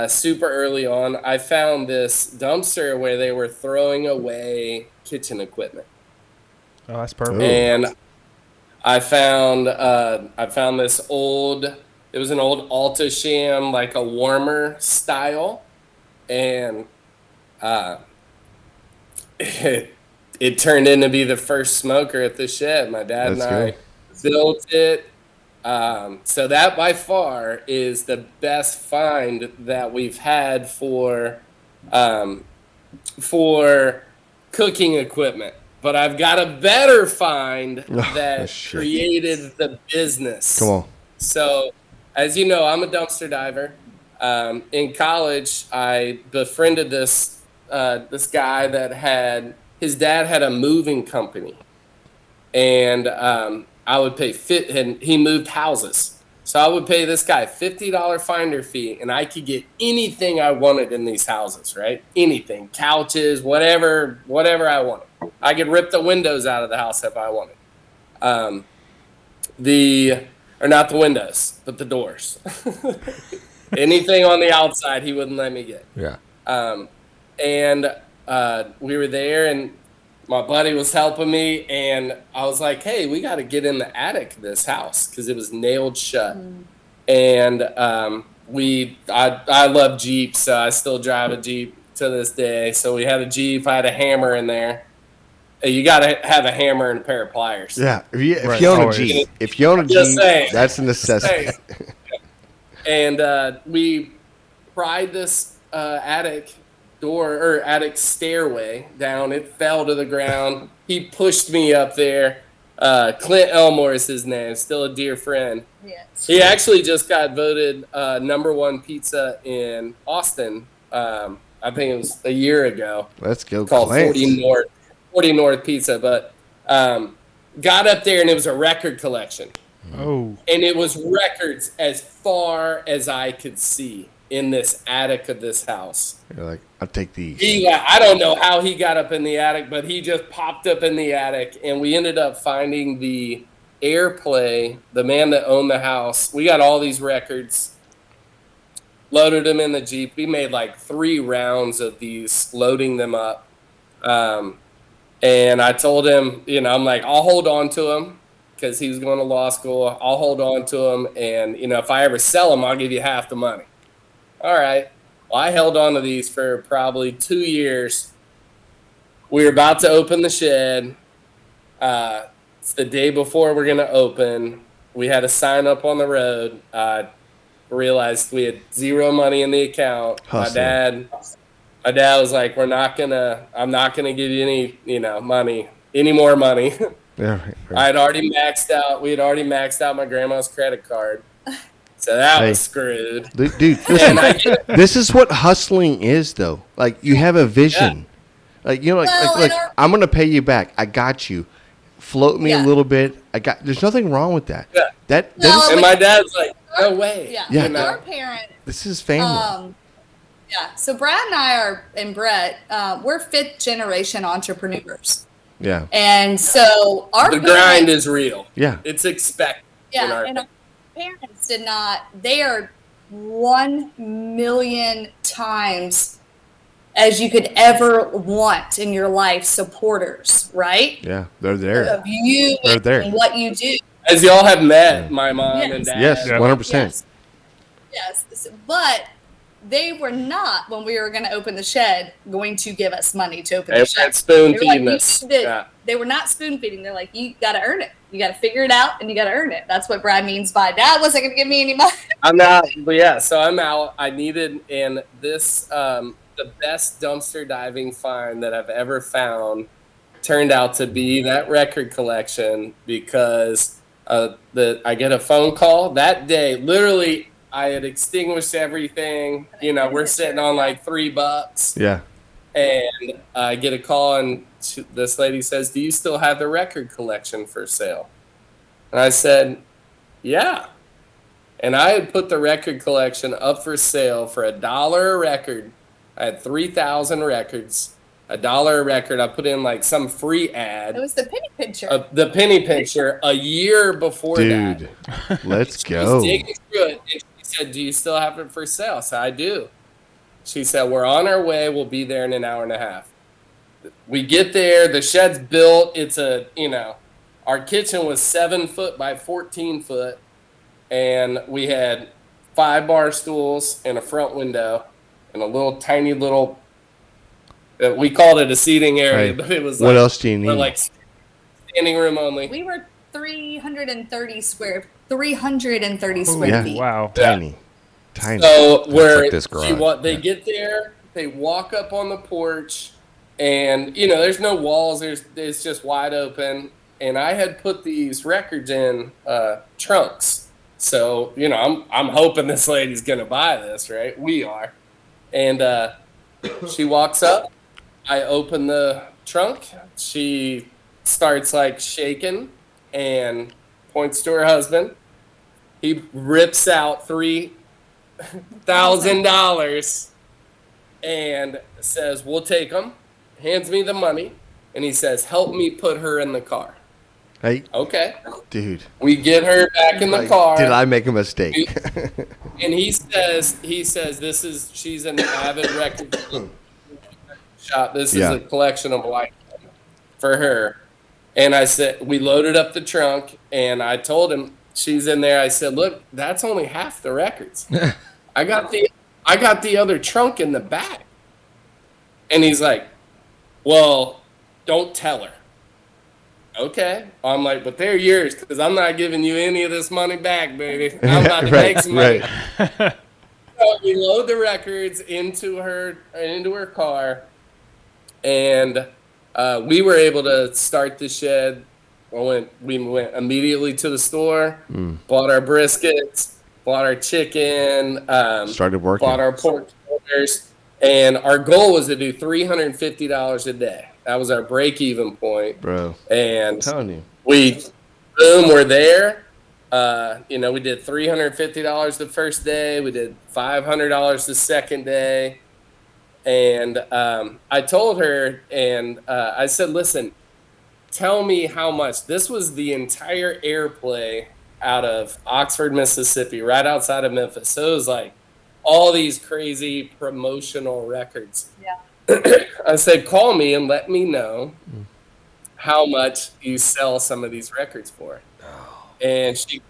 super early on. I found this dumpster where they were throwing away kitchen equipment. Oh, that's perfect. And I found this old. It was an old Alto-Shaam, like a warmer style, and it turned in to be the first smoker at the shed. My dad and I built it. So that by far is the best find that we've had for cooking equipment. But I've got a better find that created the business. Come on. So, as you know, I'm a dumpster diver. In college, I befriended this guy that his dad had a moving company, and I would pay and he moved houses. So I would pay this guy $50 finder fee, and I could get anything I wanted in these houses, right? Anything, couches, whatever I wanted. I could rip the windows out of the house if I wanted. Or not the windows, but the doors. Anything on the outside, he wouldn't let me get. Yeah. And we were there, and my buddy was helping me, and I was like, hey, we got to get in the attic of this house because it was nailed shut. And I love Jeeps, so I still drive a Jeep to this day. So we had a Jeep. I had a hammer in there. You got to have a hammer and a pair of pliers. Yeah, if you own a Jeep, that's a necessity. And we pried this attic door or attic stairway down. It fell to the ground. He pushed me up there. Clint Elmore is his name, still a dear friend. Yes. He actually just got voted #1 pizza in Austin. I think it was a year ago. Let's go. Called 40 North Pizza, but got up there and it was a record collection. Oh. And it was records as far as I could see in this attic of this house. You're like, I'll take these. I don't know how he got up in the attic, but he just popped up in the attic, and we ended up finding the Airplay, the man that owned the house. We got all these records, loaded them in the Jeep. We made like 3 rounds of these, loading them up. And I told him, I'm like, I'll hold on to them because he was going to law school. I'll hold on to them, and if I ever sell them, I'll give you half the money. All right. Well, I held on to these for probably 2 years. We were about to open the shed. It's the day before we're going to open. We had a sign up on the road. Realized we had 0 money in the account. Hustling. My dad was like, I'm not gonna give you any more money. Yeah, right. I had already maxed out. We had already maxed out my grandma's credit card. So that was screwed. Dude, listen, this is what hustling is, though. Like, you have a vision. Yeah. Like I'm going to pay you back. I got you. Float me a little bit. There's nothing wrong with that. Yeah. And my dad's like, no way. Yeah. Our parents. This is family. Yeah. So Brad and I and Brett, we're 5th generation entrepreneurs. Yeah. And so the grind is real. Yeah. It's expected. Yeah. And our parents did not. They are 1 million times as you could ever want in your life supporters, right? Yeah. They're there. Of you and what you do. As y'all have met my mom and dad. Yes, 100%. Yes. But they were not, when we were going to open the shed, going to give us money to open the shed. Spoon feeding us. They were not spoon feeding. They're like, you got to earn it. You got to figure it out, and you got to earn it. That's what Brad means by Dad wasn't going to give me any money. I'm out. But yeah, so I'm out. I needed, and this, the best dumpster diving find that I've ever found turned out to be that record collection because I get a phone call that day. Literally, I had extinguished everything. We're sitting on like $3. Yeah. And I get a call, and this lady says, "Do you still have the record collection for sale?" And I said, "Yeah." And I had put the record collection up for sale for $1 a record. I had 3,000 records. $1 a record. I put in like some free ad. It was the penny pincher. The penny pincher a year before that. Dude, let's She go. was digging through it, and she said, "Do you still have it for sale?" I said, "I do." She said, "We're on our way. We'll be there in an hour and a half." We get there. The shed's built. It's our kitchen was 7 foot by 14 foot, and we had 5 bar stools and a front window and a little tiny little. We called it a seating area, Right. but it was What else do you need? like standing room only. We were 330 square Yeah. feet. Wow. Tiny. So where like this garage. they get there, they walk up on the porch, and there's no walls. It's just wide open. And I had put these records in trunks. So I'm hoping this lady's gonna buy this, right? We are. And she walks up. I open the trunk. She starts like shaking and points to her husband. He rips out $3,000 and says, "We'll take them." Hands me the money, and he says, "Help me put her in the car." Hey, Okay. dude. We get her back in the Like, car. did I make a mistake? And he says, she's an avid record shop. This is Yeah. a collection of white for her. And I said, we loaded up the trunk, and I told him, she's in there. I said, "Look, that's only half the records. I got the other trunk in the back." And he's like, "Well, don't tell her." Okay. I'm like, "But they're yours, because I'm not giving you any of this money back, baby. I'm about to make some money." Right. So we load the records into her car, and we were able to start the shed. We went immediately to the store, bought our briskets, bought our chicken, Started working. bought our pork tenders, and our goal was to do $350 a day. That was our break-even point. Bro. And I'm telling you. we're there. We did $350 the first day. We did $500 the second day. And I told her, and I said, "Listen, tell me how much." This was the entire airplay out of Oxford, Mississippi, right outside of Memphis. So it was like all these crazy promotional records. Yeah. I said, "Call me and let me know how much you sell some of these records for." And she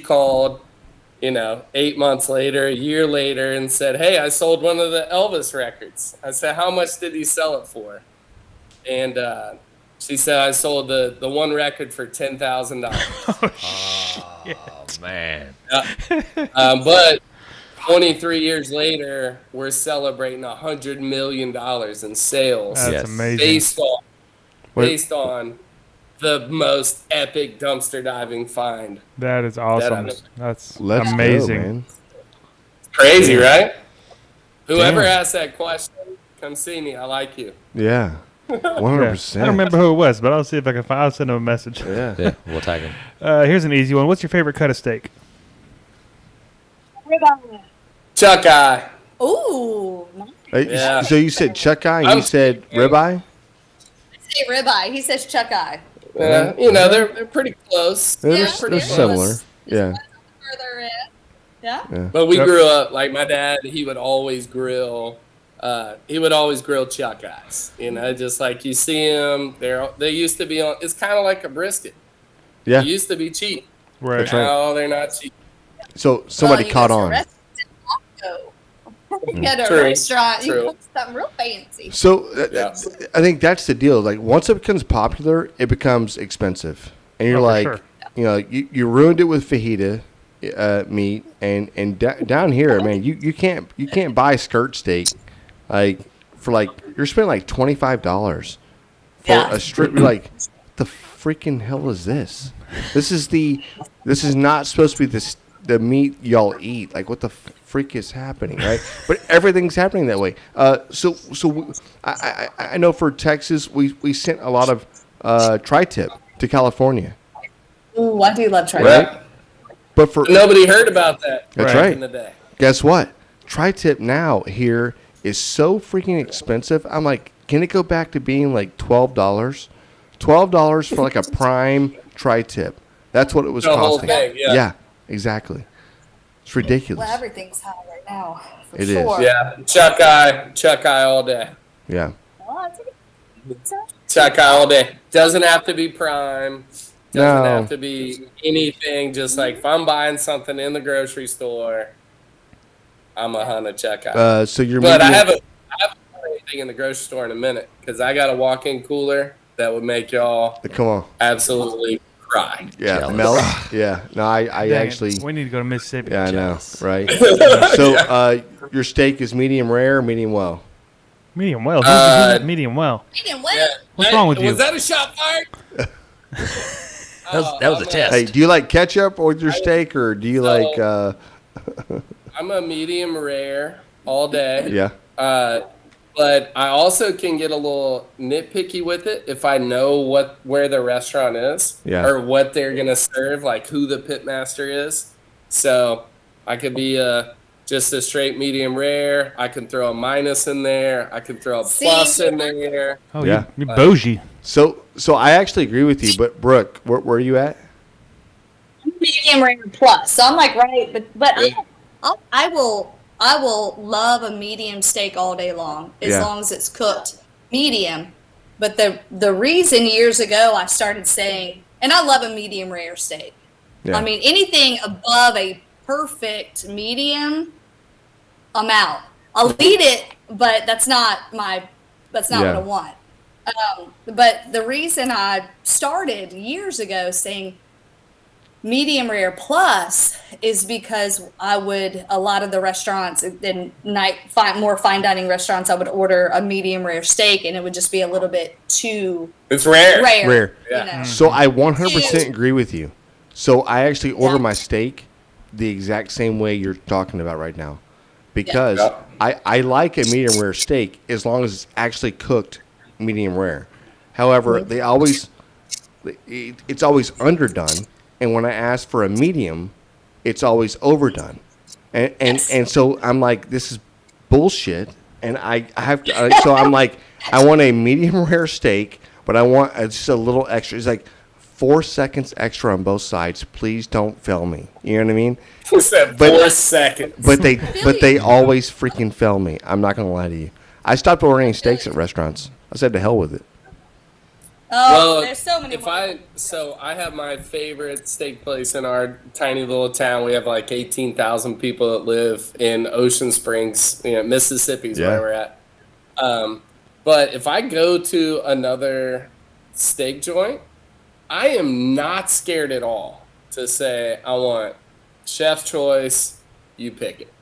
called, 8 months later, a year later, and said, "Hey, I sold one of the Elvis records." I said, "How much did he sell it for?" And she said, "I sold the one record for $10,000. Oh, man. But 23 years later, we're celebrating $100 million in sales. That's Yes. amazing. Based on the most epic dumpster diving find. That is awesome. That That's Let's amazing. go, man. Crazy, right? Whoever Damn. asked that question, come see me. I like you. Yeah. 100%. I don't remember who it was, but I'll see if I can find. I'll send him a message. Yeah. Yeah, we'll tag him. Here's an easy one. What's your favorite cut of steak? Chuck Eye. Ooh, nice. Yeah. So you said chuck eye and you said ribeye? I say ribeye. He says chuck eye. Yeah, they're pretty close. They're, pretty they're similar. close. Yeah. Further in. Yeah. But we Yep. grew up, like my dad, he would always grill chuck eyes. Just like you see them, they used to be on, it's kind of like a brisket. Yeah. They used to be cheap. Right. That's right. Now they're not cheap. So somebody Well, you caught go to a on. restaurant, you get a True, restaurant, you true. cook something real fancy. So Yeah. I think that's the deal. Like once it becomes popular, it becomes expensive, and you're Oh, for like, sure. you ruined it with fajita meat, and down here, man, you can't buy skirt steak like for like you're spending like $25 for Yeah. a strip. You're like, what the freaking hell is this? This is not supposed to be the meat y'all eat. Like, what the freak is happening, right? But everything's happening that way. I know for Texas, we sent a lot of tri-tip to California, Ooh, I do love tri-tip. right? But for Nobody heard about that That's back right. in the day. guess what? Tri-tip now here is so freaking expensive. I'm like, can it go back to being like $12? $12 for like a prime tri-tip. That's what it was costing. Whole thing, yeah, exactly. It's ridiculous. Well, everything's high right now. For It sure. is. Yeah, Chuck eye all day. Yeah. Chuck eye all day. Doesn't have to be prime. Doesn't No. have to be anything. Just like if I'm buying something in the grocery store, I'm a hunt of Chuck eye. So you're. But I medium- haven't bought anything in the grocery store in a minute because I got a walk-in cooler that would make y'all Come on. absolutely cry. Yeah. Jealous. Mel. Yeah. No, I Dang it. actually. We need to go to Mississippi. Yeah, I know. Jealous. Right. So your steak is medium rare or medium well? Medium well. Medium well. Medium well. Yeah. What's wrong with you? Was that a shot fired? That was a test. Hey, do you like ketchup with your steak or do you like? I'm a medium rare all day. Yeah. But I also can get a little nitpicky with it if I know where the restaurant is or what they're gonna serve, like who the pitmaster is. So I could be just a straight medium rare. I can throw a minus in there. I can throw a plus in there. Oh, Yeah. you're bougie. So I actually agree with you, but Brooke, where are you at? Medium rare plus. So I'm like, right, but I will love a medium steak all day long as long as it's cooked medium. But the reason years ago I started saying, and I love a medium rare steak. Yeah. I mean, anything above a perfect medium, I'm out. I'll eat it, but that's not what I want. But the reason I started years ago saying medium rare plus is because a lot of the restaurants and more fine dining restaurants, I would order a medium rare steak and it would just be a little bit too It's rare. Rare. You know? So I 100% agree with you. So I actually order my steak the exact same way you're talking about right now, because I like a medium rare steak as long as it's actually cooked medium rare. However, it's always underdone. And when I ask for a medium, it's always overdone. And so I'm like, this is bullshit. And I have to, so I'm like, I want a medium rare steak, but I want just a little extra. It's like 4 seconds extra on both sides. Please don't fail me. You know what I mean? What's that? 4 seconds. But they always freaking fail me. I'm not going to lie to you. I stopped ordering steaks at restaurants. I said to hell with it. Oh, there's so many. I have my favorite steak place in our tiny little town. We have like 18,000 people that live in Ocean Springs, Mississippi is where we're at. But if I go to another steak joint, I am not scared at all to say I want chef's choice. You pick it.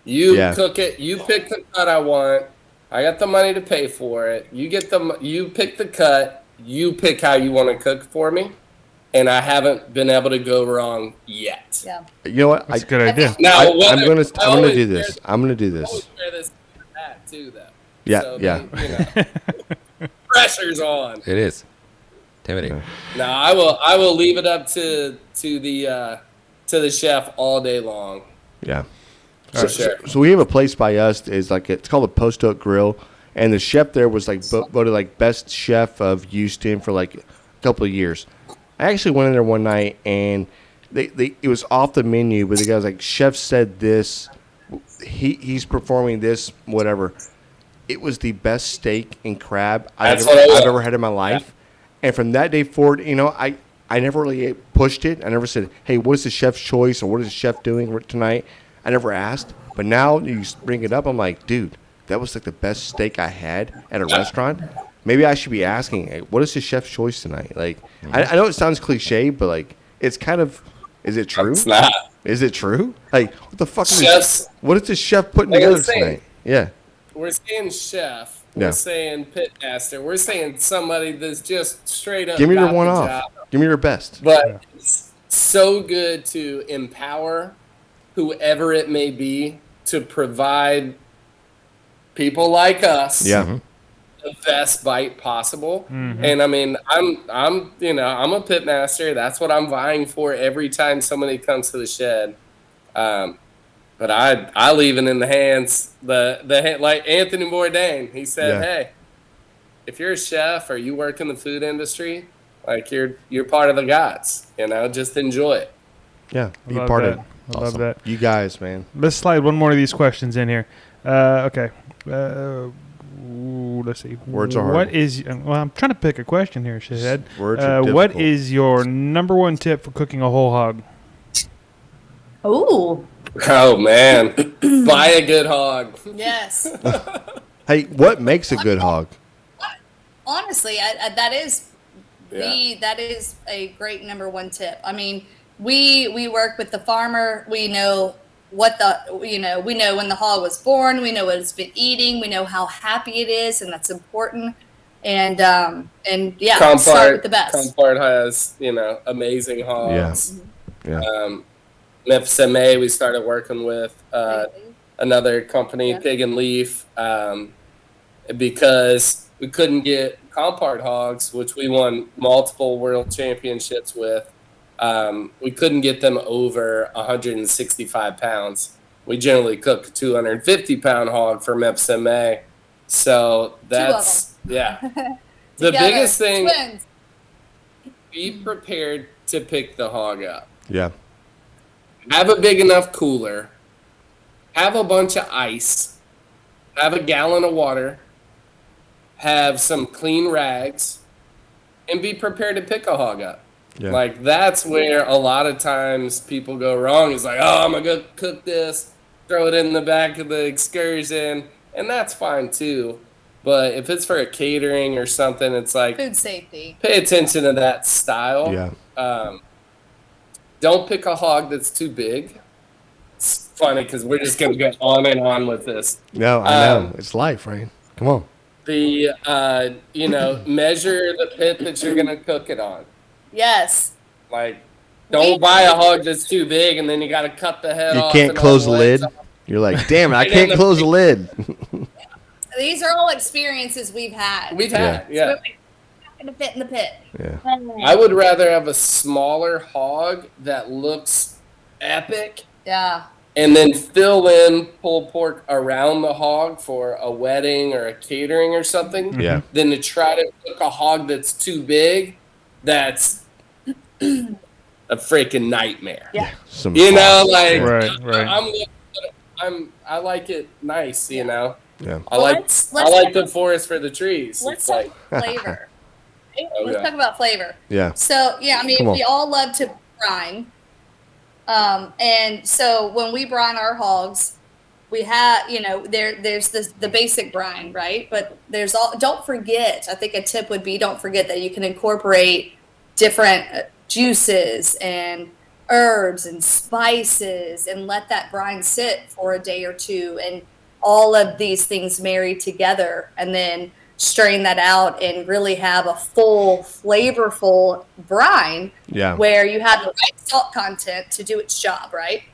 You cook it. You pick the cut I want. I got the money to pay for it. You pick the cut. You pick how you want to cook for me, and I haven't been able to go wrong yet. Yeah. You know what? That's a good idea. Now, I'm gonna do this. I'm gonna do I this. always wear this hat too, though. Yeah, So yeah. Pressure's on. It is. Intimidating. No, I will leave it up to the chef all day long. Yeah. For sure. So we have a place by us. It's called the Post Oak Grill, and the chef there was like voted like best chef of Houston for like a couple of years. I actually went in there one night and it was off the menu, but the guy was like, "Chef said this, he's performing this, whatever." It was the best steak and crab I've ever had in my life, and from that day forward, I never really pushed it. I never said, "Hey, what is the chef's choice?" or "What is the chef doing tonight?" I never asked, but now you bring it up. I'm like, dude, that was like the best steak I had at a restaurant. Maybe I should be asking, hey, what is the chef's choice tonight? Like, I know it sounds cliche, but like, it's kind of, is it true? It's not. Is it true? Like, what the fuck what is the chef putting Like I together was saying, tonight? Yeah. We're saying chef. Yeah. We're saying pitmaster. We're saying somebody that's just straight up. Give me your got one the off. job. Give me your best. But it's so good to empower whoever it may be to provide people like us the best bite possible. And I mean, I'm a pit master. That's what I'm vying for every time somebody comes to the shed. But I leave it in the hands like Anthony Bourdain. He said, "Hey, if you're a chef or you work in the food industry, like you're part of the gods, just enjoy it. Yeah, be love part that. of it. I love that. You guys, man. Let's slide one more of these questions in here. Okay. Let's see. Words are hard. What is? Well, I'm trying to pick a question here, shithead. Words are what difficult. is your number one tip for cooking a whole hog? Ooh. Oh man, buy a good hog. Yes. Hey, what makes a good hog? Honestly, that is a great number one tip. I mean, we work with the farmer. We know we know when the hog was born. We know what it's been eating. We know how happy it is, and that's important. And yeah, start with the best. Compart has amazing hogs. Yeah. Mfg we started working with another company, Pig and Leaf, because we couldn't get Compart hogs, which we won multiple world championships with. We couldn't get them over 165 pounds. We generally cook a 250-pound hog for Mfg. So that's, the biggest thing, Twins. be prepared to pick the hog up. Yeah. Have a big enough cooler. Have a bunch of ice. Have a gallon of water. Have some clean rags. And be prepared to pick a hog up. Yeah. Like, that's where a lot of times people go wrong. It's like, oh, I'm going to go cook this, throw it in the back of the excursion. And that's fine, too. But if it's for a catering or something, it's like, Food safety. pay attention to that style. Yeah. Don't pick a hog that's too big. It's funny because we're just going to go on and on with this. No, I know. It's life, right? Come on. The, measure the pit that you're going to cook it on. Yes. Like, don't buy a hog that's too big and then you got to cut the head off. You can't close the lid. You're like, damn it, I can't close the lid. These are all experiences we've had. Yeah. Not going to fit in the pit. Yeah. I would rather have a smaller hog that looks epic. Yeah. And then fill in pulled pork around the hog for a wedding or a catering or something. Yeah. Than to try to cook a hog that's too big. That's a freaking nightmare. Yeah. Right. I like it nice, Yeah. I like the forest for the trees. Let's It's talk like flavor. Let's talk about flavor. Yeah. So, I mean, Come on. we all love to brine. And so when we brine our hogs, we have, there's the basic brine, right? But don't forget, I think a tip would be, don't forget that you can incorporate different juices and herbs and spices and let that brine sit for a day or two, and all of these things marry together, and then strain that out and really have a full, flavorful brine. Yeah. Where you have the right salt content to do its job, right?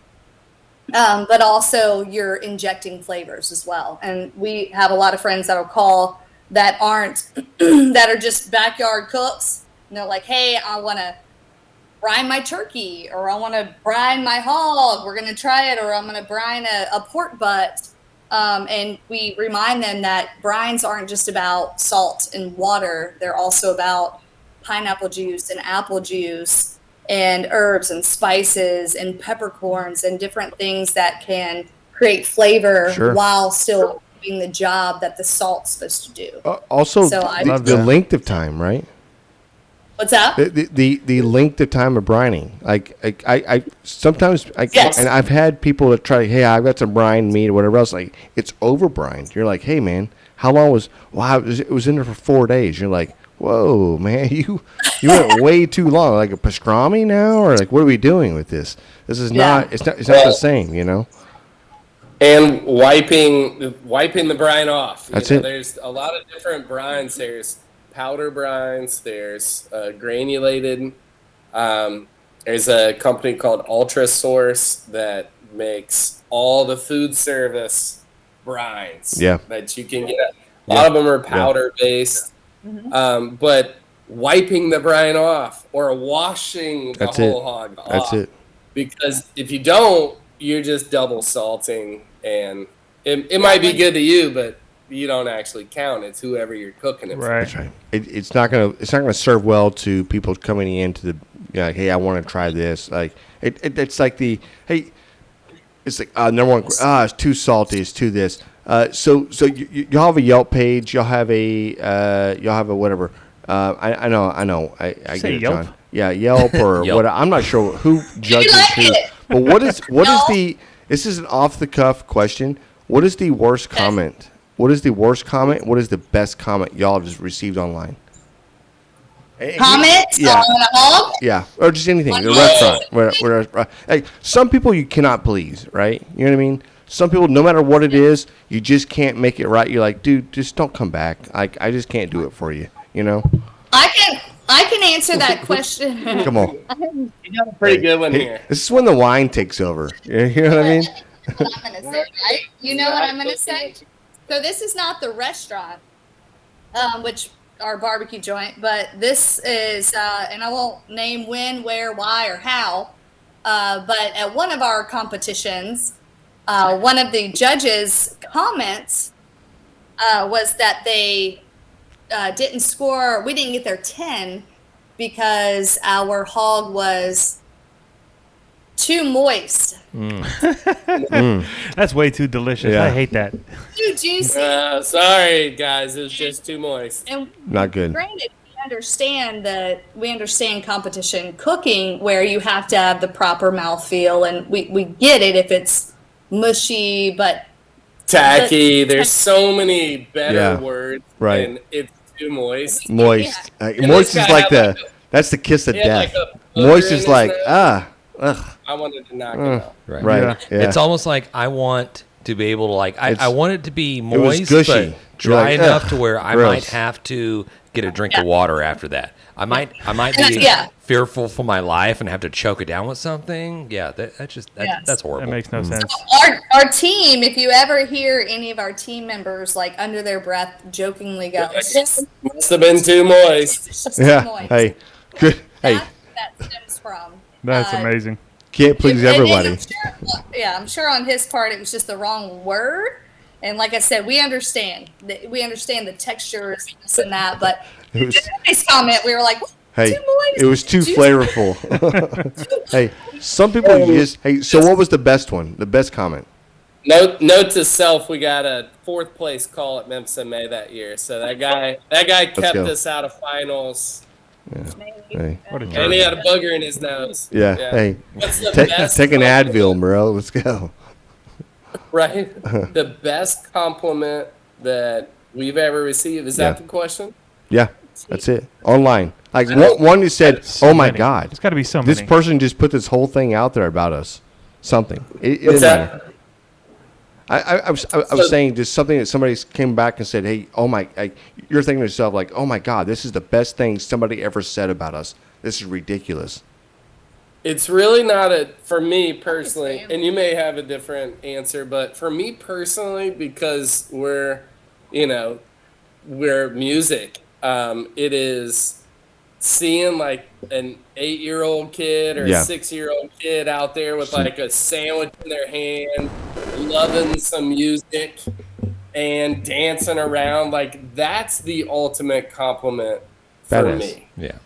But also you're injecting flavors as well. And we have a lot of friends that'll call that aren't that are just backyard cooks. And they're like, hey, I want to brine my turkey, or I want to brine my hog. We're going to try it, or I'm going to brine a pork butt. And we remind them that brines aren't just about salt and water. They're also about pineapple juice and apple juice and herbs and spices and peppercorns and different things that can create flavor while still doing the job that the salt's supposed to do. Also, So the length of time, right? What's that? The length of time of brining. Like I sometimes Yes. and I've had people that try. Hey, I've got some brine meat or whatever else. Like, it's over brined. You're like, hey man, how long was? Wow, it was in there for 4 days. You're like, whoa man, you went way too long. Like a pastrami now, or like, what are we doing with this? This is not. It's not the same. And wiping the brine off. That's it. There's a lot of different brines. There's powder brines. There's granulated. There's a company called Ultra Source that makes all the food service brines. Yeah. That you can get. A lot of them are powder based. But wiping the brine off or washing the whole hog off. That's it. Because if you don't, you're just double salting, and it might be good to you, but you don't actually count. It's whoever you're cooking it for. Right. That's right. It's not gonna serve well to people coming into the like, hey, I want to try this. Like it's like the hey, it's like number one. It's too salty. It's too this. So you'll have a Yelp page. You'll have a whatever. I know. I get it, Yelp? John. Yeah, Yelp or Yelp. what? I'm not sure who judges who. But what is the? This is an off the cuff question. What is the worst comment? What is the worst comment? What is the best comment y'all have just received online? Comments Yeah. on a hog? Yeah, or just anything. The restaurant. Where, hey, some people you cannot please, right? You know what I mean? Some people, no matter what it is, you just can't make it right. You're like, dude, just don't come back. I just can't do it for you. You know? I can answer that question. Come on. You got a pretty good one here. This is when the wine takes over. You know what I mean? What I'm gonna say, right? You know what I'm gonna say? So this is not the restaurant, which our barbecue joint, but this is, and I won't name when, where, why, or how, but at one of our competitions, one of the judges' comments was that they didn't score, we didn't get their 10 because our hog was too moist. That's way too delicious. Yeah. I hate that. Too juicy. Sorry, guys. It was just too moist. And Not good. granted, we understand competition cooking where you have to have the proper mouthfeel, and we get it if it's mushy, but Tacky. There's so many better words right. than it's too moist. Moist. And Moist this is guy like had that's the kiss of he had death. like a booger Moist in is his like, nose. ugh. I wanted to knock it out. Right. Yeah. It's almost like I want to be able to I want it to be It was moist, gushy. but You're dry like, enough ugh, to where I gross. might have to get a drink of water after that. I might be Yeah. fearful for my life and have to choke it down with something. Yeah, that's horrible. That makes no sense. our team, if you ever hear any of our team members like under their breath jokingly go, it's just Must have been too moist. it's just too Yeah. moist. Hey. Good. Hey. That's that stems from. That's amazing. Can't please And everybody. I'm sure on his part it was just the wrong word. And like I said, we understand the textures, this and that. But It was- his comment, we were like, Hey, too moist. it was too Juicy. flavorful. Hey, some people just. Hey, so what was the best one? The best comment? Note to self: we got a 4th place call at Memphis in May that year. So that guy kept go. us out of finals, Hey. What a and jerk. he had a booger in his nose. Yeah. Hey, What's the take best an compliment? Advil, bro. Let's go. Right. The best compliment that we've ever received. Is that the question? Yeah, that's it. Online. Like one you said, So oh my many. God, It's got to be so this many. person just put this whole thing out there about us. Something. It What's didn't matter. that? I was saying just something that somebody came back and said, hey, oh my, you're thinking to yourself like, oh my God, this is the best thing somebody ever said about us. This is ridiculous. It's really not for me personally, and you may have a different answer, but for me personally, because we're music, it is seeing like an 8-year-old kid or a 6-year-old kid out there with like a sandwich in their hand, loving some music and dancing around. Like that's the ultimate compliment for Badass. me. Yeah.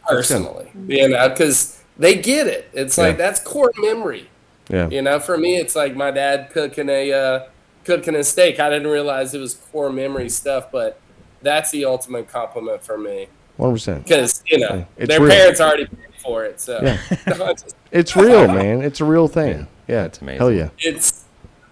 Personally, because they get it. It's like that's core memory. Yeah. For me, it's like my dad cooking a steak. I didn't realize it was core memory stuff, but that's the ultimate compliment for me 100%. because It's their real. parents already paid for it. So It's real, man. It's a real thing. Yeah. That's amazing. Hell yeah.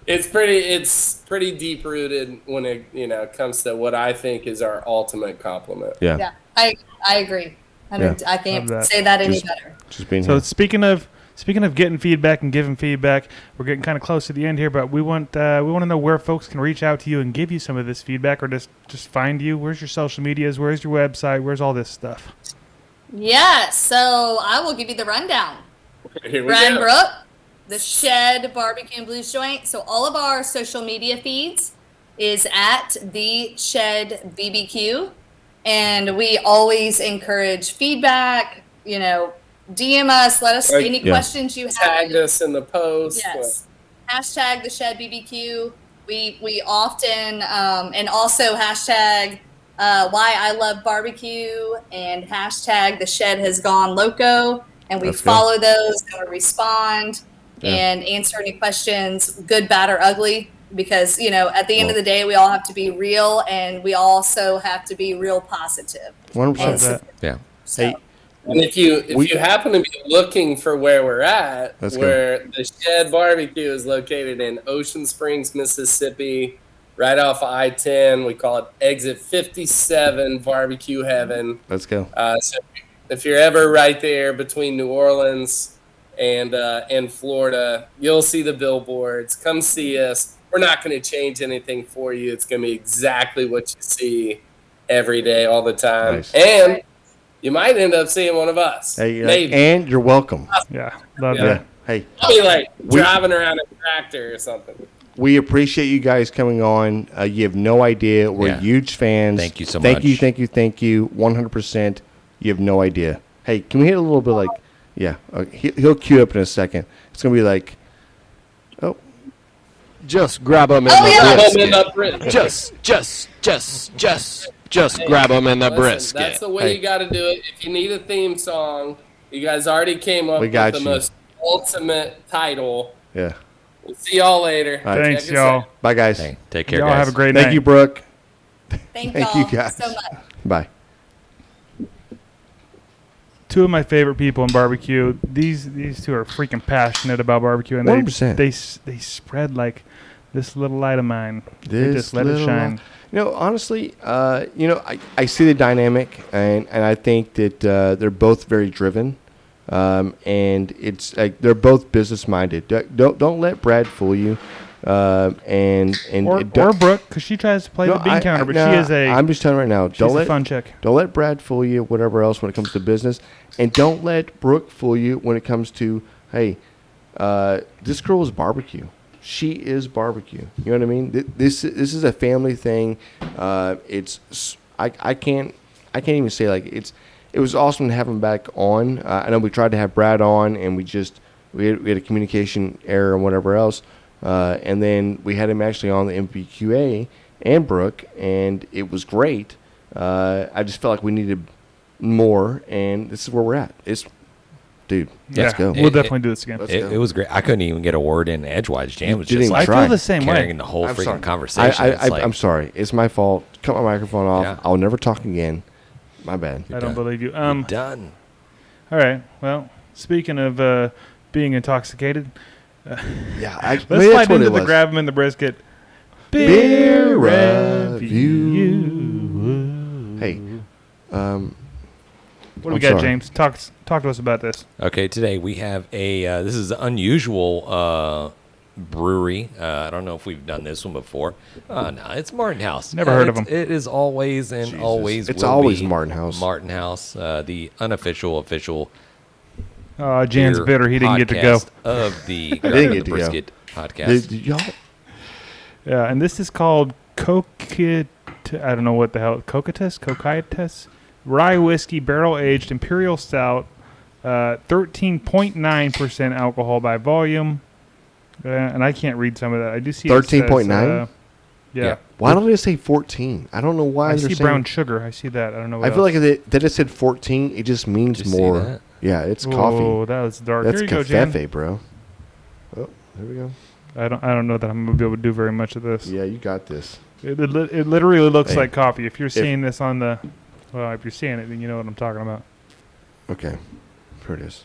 it's pretty deep rooted when it comes to what I think is our ultimate compliment. Yeah. Yeah, I agree. I can't Love that. say that any better. Just being So here. speaking of getting feedback and giving feedback, we're getting kind of close to the end here, but we want to know where folks can reach out to you and give you some of this feedback, or just find you. Where's your social medias? Where's your website? Where's all this stuff? Yeah, so I will give you the rundown. Here we Brad and go. Brooke, the Shed BBQ and Blues Joint. So all of our social media feeds is at the Shed BBQ, and we always encourage feedback. DM us, let us any questions you have. Tag us in the post. Yes. Hashtag the Shed BBQ. We often and also hashtag why I love barbecue and hashtag the shed has gone loco, and we follow those and we respond and answer any questions, good, bad, or ugly. Because, at the end of the day, we all have to be real, and we also have to be real positive. 100%. Yeah. So. Hey, and if you happen to be looking for where we're at, the Shed BBQ is located in Ocean Springs, Mississippi, right off of I-10. We call it Exit 57, Barbecue Heaven. Let's go. So if you're ever right there between New Orleans and Florida, you'll see the billboards. Come see us. We're not going to change anything for you. It's going to be exactly what you see every day, all the time. Nice. And you might end up seeing one of us. Hey, maybe. And you're welcome. Yeah, love that. Hey, I'll be like driving around a tractor or something. We appreciate you guys coming on. You have no idea. We're huge fans. Thank you so much. Thank you. 100%. You have no idea. Hey, can we hit a little bit like, he'll cue up in a second. It's going to be like, Just grab them in the brisket. Just grab them in the brisket. That's the way you got to do it. If you need a theme song, you guys already came up with the most ultimate title. Yeah. We'll see y'all later. Right. Thanks, y'all. Bye, guys. Hey, take care, y'all guys. have a great night. Thank you, Brooke. Thank you y'all guys so much. Bye. Two of my favorite people in barbecue. These two are freaking passionate about barbecue, and 100%. they spread like this little light of mine. They just let it shine. Honestly, I see the dynamic, and I think that they're both very driven, and it's like they're both business minded. Don't let Brad fool you, or Brooke, because she tries to play the bean counter, but she is a. I'm just telling you right now. She's a fun chick. Don't let Brad fool you. Whatever else when it comes to business, and don't let Brooke fool you when it comes to this girl is barbecue. She is barbecue. You know what I mean? This is a family thing. It's I can't even say like it was awesome to have him back on. I know we tried to have Brad on, and we had a communication error and whatever else. And then we had him actually on the NBBQA and Brooke, and it was great. I just felt like we needed more, and this is where we're at. Let's go. We'll definitely do this again. It was great. I couldn't even get a word in edgewise. Jam was You just didn't like I feel the same way. carrying the whole I'm freaking sorry. conversation. I'm sorry. It's my fault. Cut my microphone off. Yeah. I'll never talk again. My bad. I don't believe you. Done. All right. Well, speaking of being intoxicated, Yeah, let's slide into the grab 'em in the brisket. Beer review. Hey, What do we got, James? Talk to us about this. Okay, today we have this is an unusual brewery. I don't know if we've done this one before. No, it's Martin House. Never heard of them. It is always and always It's will always be Martin House. Martin House, the unofficial official Jan's beer bitter. He didn't get to go. podcast of the I didn't get to go. Brisket podcast. Did y'all? Yeah, and this is called KOKYTUS. I don't know what the hell. KOKYTUS? Rye whiskey, barrel aged imperial stout, 13.9% alcohol by volume. And I can't read some of that. I do see 13.9? Yeah. Why don't they say 14? I don't know why I they're see saying brown sugar. I see that. I don't know what I feel else. like that it said 14. It just means Did you see more. that? Yeah, it's Oh, coffee. that was dark. That's Here you go, Jan. cafefe, bro. Oh, there we go. I don't know that I'm gonna be able to do very much of this. Yeah, you got this. It literally looks Hey, like coffee. If you're seeing this on the, well, if you're seeing it, then you know what I'm talking about. Okay, here it is.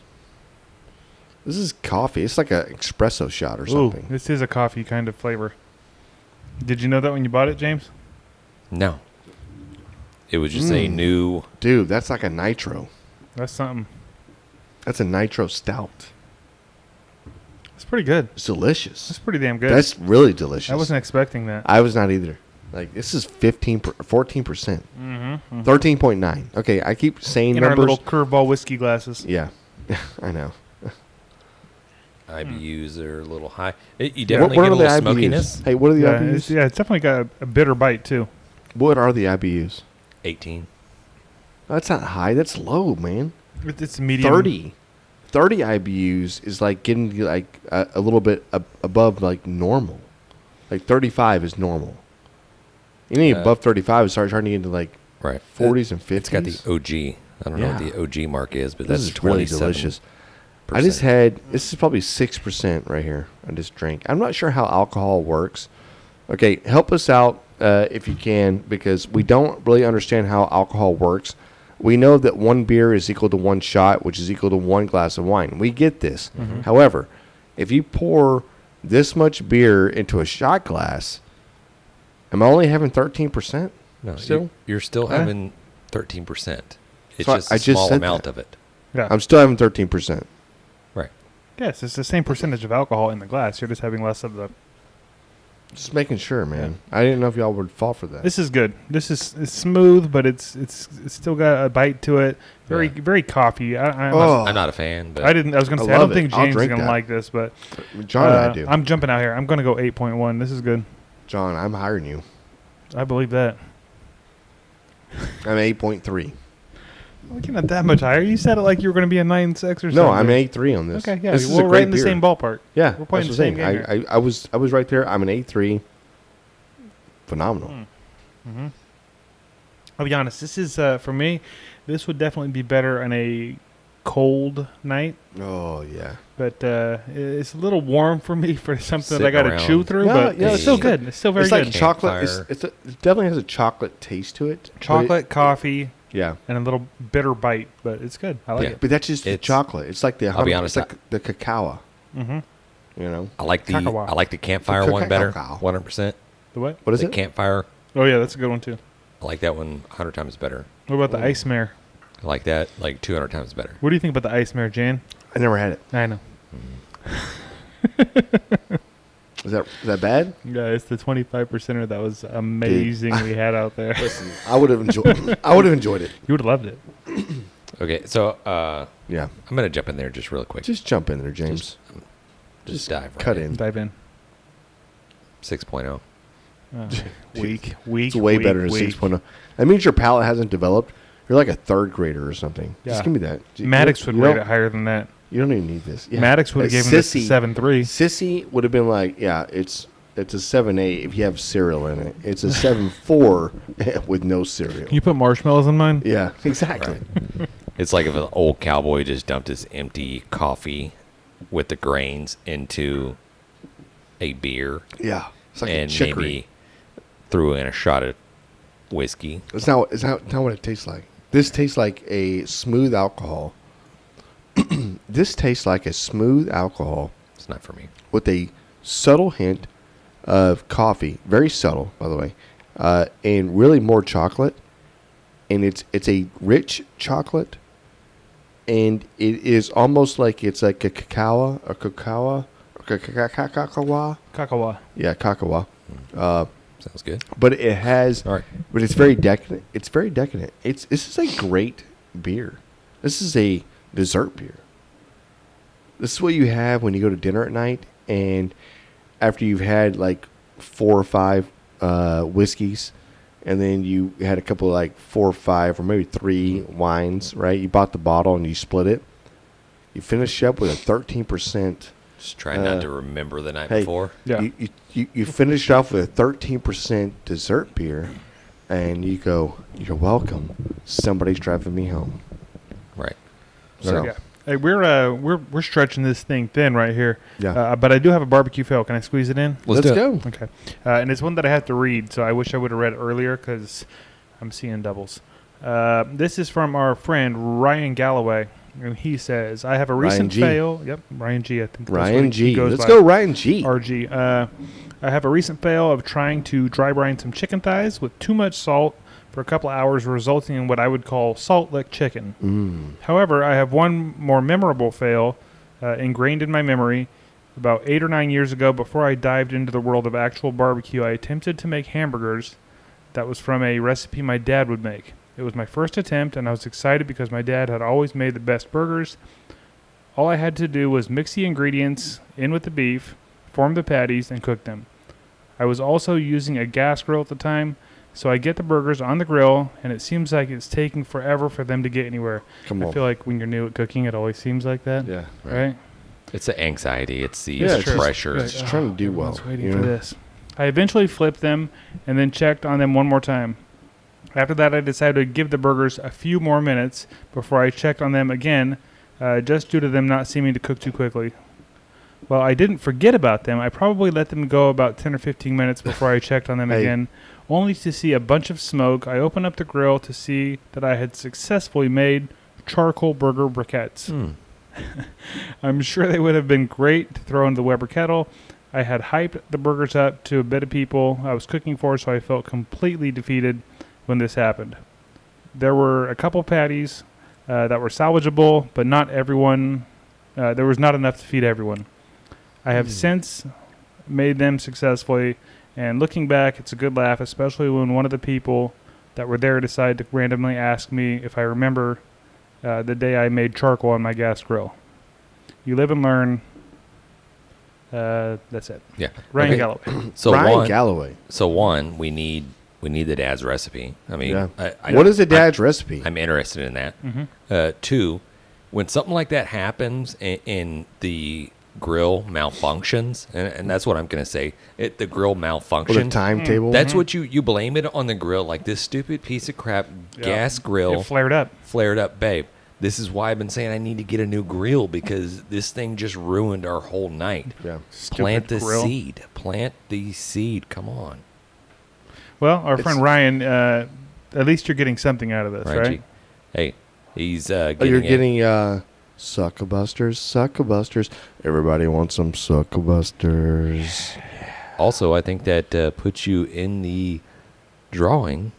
This is coffee. It's like an espresso shot or something. Ooh, this is a coffee kind of flavor. Did you know that when you bought it, James? No. It was just a new. Dude, that's like a nitro. That's something. That's a nitro stout. It's pretty good. It's delicious. That's pretty damn good. That's really delicious. I wasn't expecting that. I was not either. Like, this is 14%. 13.9. Okay, I keep saying In our numbers. little curveball whiskey glasses. Yeah, I know. IBUs are a little high. You definitely What get are a the little IBUs? smokiness. Hey, what are the Yeah, IBUs? it's definitely got a bitter bite too. What are the IBUs? 18. That's not high. That's low, man. It's medium. 30 IBUs is like getting like a little bit above like normal. Like 35 is normal. Anything above 35 is starting to get into like 40s and 50s. It's got the OG. I don't know what the OG mark is, but this is really delicious. I just had, this is probably 6% right here. I just drank. I'm not sure how alcohol works. Okay, help us out if you can, because we don't really understand how alcohol works. We know that one beer is equal to one shot, which is equal to one glass of wine. We get this. Mm-hmm. However, if you pour this much beer into a shot glass, am I only having 13%? No, still? You're still having 13%. It's so just a small amount of it. Yeah. I'm still having 13%. Right. Yes, it's the same percentage of alcohol in the glass. You're just having less of the... Just making sure, man. Yeah. I didn't know if y'all would fall for that. This is good. It's smooth, but it's still got a bite to it. Very coffee. I'm not a fan, but I was going to say, I don't think James is going to like this, but John and I do. I'm jumping out here. I'm going to go 8.1. This is good. John, I'm higher than you. I believe that. I'm 8.3. Well, you're not that much higher. You said it like you were going to be a 9.6 or something. No, I'm 8.3 on this. Okay, yeah. This we're right in the same ballpark. Yeah. We're playing the same game here. I was right there. I'm an 8.3. Phenomenal. Mm-hmm. I'll be honest. This is, for me, this would definitely be better on a cold night. Oh, yeah. But it's a little warm for me for something that I Sitting got to chew through. Yeah, but yeah, it's still good. It's still very it's good. Like chocolate. It definitely has a chocolate taste to it. Chocolate, coffee. Yeah. And a little bitter bite, but it's good. I like it. But that's just the chocolate. It's like the I'll be honest, it's like the cacao. Mm-hmm. You know? I like the campfire one better. 100%. The what? What is the it? Campfire. Oh yeah, that's a good one too. I like that one 100 times better. What about the ice mare? I like that like 200 times better. What do you think about the ice mare, Jan? I never had it. I know. Is that bad? Yeah, it's the 25%er that was amazing. We had out there. Listen, I would have enjoyed it. You would have loved it. Okay, so yeah, I'm gonna jump in there just real quick. Just jump in there, James. Just dive. Cut in. Dive in. 6.0. Weak. It's way better than 6.0. That means your palate hasn't developed. You're like a third grader or something. Yeah. Just give me that. Maddox would rate it higher than that. You don't even need this. Yeah. Maddox would have given this a 7.3. Sissy would have been like, yeah, it's a 7.8 if you have cereal in it. It's a 7.4 with no cereal. Can you put marshmallows in mine? Yeah, exactly. Right. It's like if an old cowboy just dumped his empty coffee with the grains into a beer. Yeah. It's like and a chicory. Maybe threw in a shot of whiskey. It's not what it tastes like. This tastes like a smooth alcohol. This tastes like a smooth alcohol. It's not for me. With a subtle hint of coffee. Very subtle, by the way. And really more chocolate. And it's a rich chocolate. And it is almost like it's like a cacao. Cacao. Yeah, cacao. Sounds good. But it has, all right. But it's very decadent. It's very decadent. This is a great beer. This is a dessert beer. This is what you have when you go to dinner at night, and after you've had like 4 or 5 whiskeys, and then you had a couple of like 4 or 5 or maybe 3 wines, right? You bought the bottle and you split it. You finish up with a 13%. Just try not to remember the night before. Yeah. You finish off with a 13% dessert beer, and you go, "You're welcome. Somebody's driving me home." Right. So yeah. Hey, we're stretching this thing thin right here. Yeah. But I do have a barbecue fail. Can I squeeze it in? Let's go. Okay. And it's one that I have to read, so I wish I would have read earlier because I'm seeing doubles. This is from our friend Ryan Galloway. And he says, I have a recent fail. Yep, Ryan G. I think Ryan G. Let's go, Ryan G. RG. I have a recent fail of trying to dry brine some chicken thighs with too much salt for a couple of hours, resulting in what I would call salt lick chicken. However, I have one more memorable fail ingrained in my memory. About 8 or 9 years ago, before I dived into the world of actual barbecue, I attempted to make hamburgers that was from a recipe my dad would make. It was my first attempt, and I was excited because my dad had always made the best burgers. All I had to do was mix the ingredients in with the beef, form the patties, and cook them. I was also using a gas grill at the time, so I get the burgers on the grill, and it seems like it's taking forever for them to get anywhere. I feel like when you're new at cooking, it always seems like that. Yeah. Right? It's the anxiety. It's the it's pressure. It's trying to do well. I was waiting for this. I eventually flipped them and then checked on them one more time. After that, I decided to give the burgers a few more minutes before I checked on them again, just due to them not seeming to cook too quickly. Well, I didn't forget about them. I probably let them go about 10 or 15 minutes before I checked on them again, only to see a bunch of smoke. I opened up the grill to see that I had successfully made charcoal burger briquettes. I'm sure they would have been great to throw into the Weber kettle. I had hyped the burgers up to a bit of people I was cooking for, so I felt completely defeated when this happened. There were a couple patties that were salvageable, but not everyone. There was not enough to feed everyone. I have since made them successfully, and looking back, it's a good laugh, especially when one of the people that were there decided to randomly ask me if I remember the day I made charcoal on my gas grill. You live and learn. That's it. Yeah. Ryan Galloway. So Ryan Galloway. So we need the dad's recipe. I mean, what is the dad's recipe? I'm interested in that. 2, when something like that happens and the grill malfunctions, and that's what I'm going to say, the grill malfunctioned. Or the timetable. That's what you blame it on the grill, like this stupid piece of crap gas grill. It flared up, babe. This is why I've been saying I need to get a new grill, because this thing just ruined our whole night. Yeah. Plant the seed. Come on. Well, our friend Ryan, at least you're getting something out of this, right? Hey, he's getting Sucklebusters. Everybody wants some Sucklebusters. Also, I think that puts you in the drawing.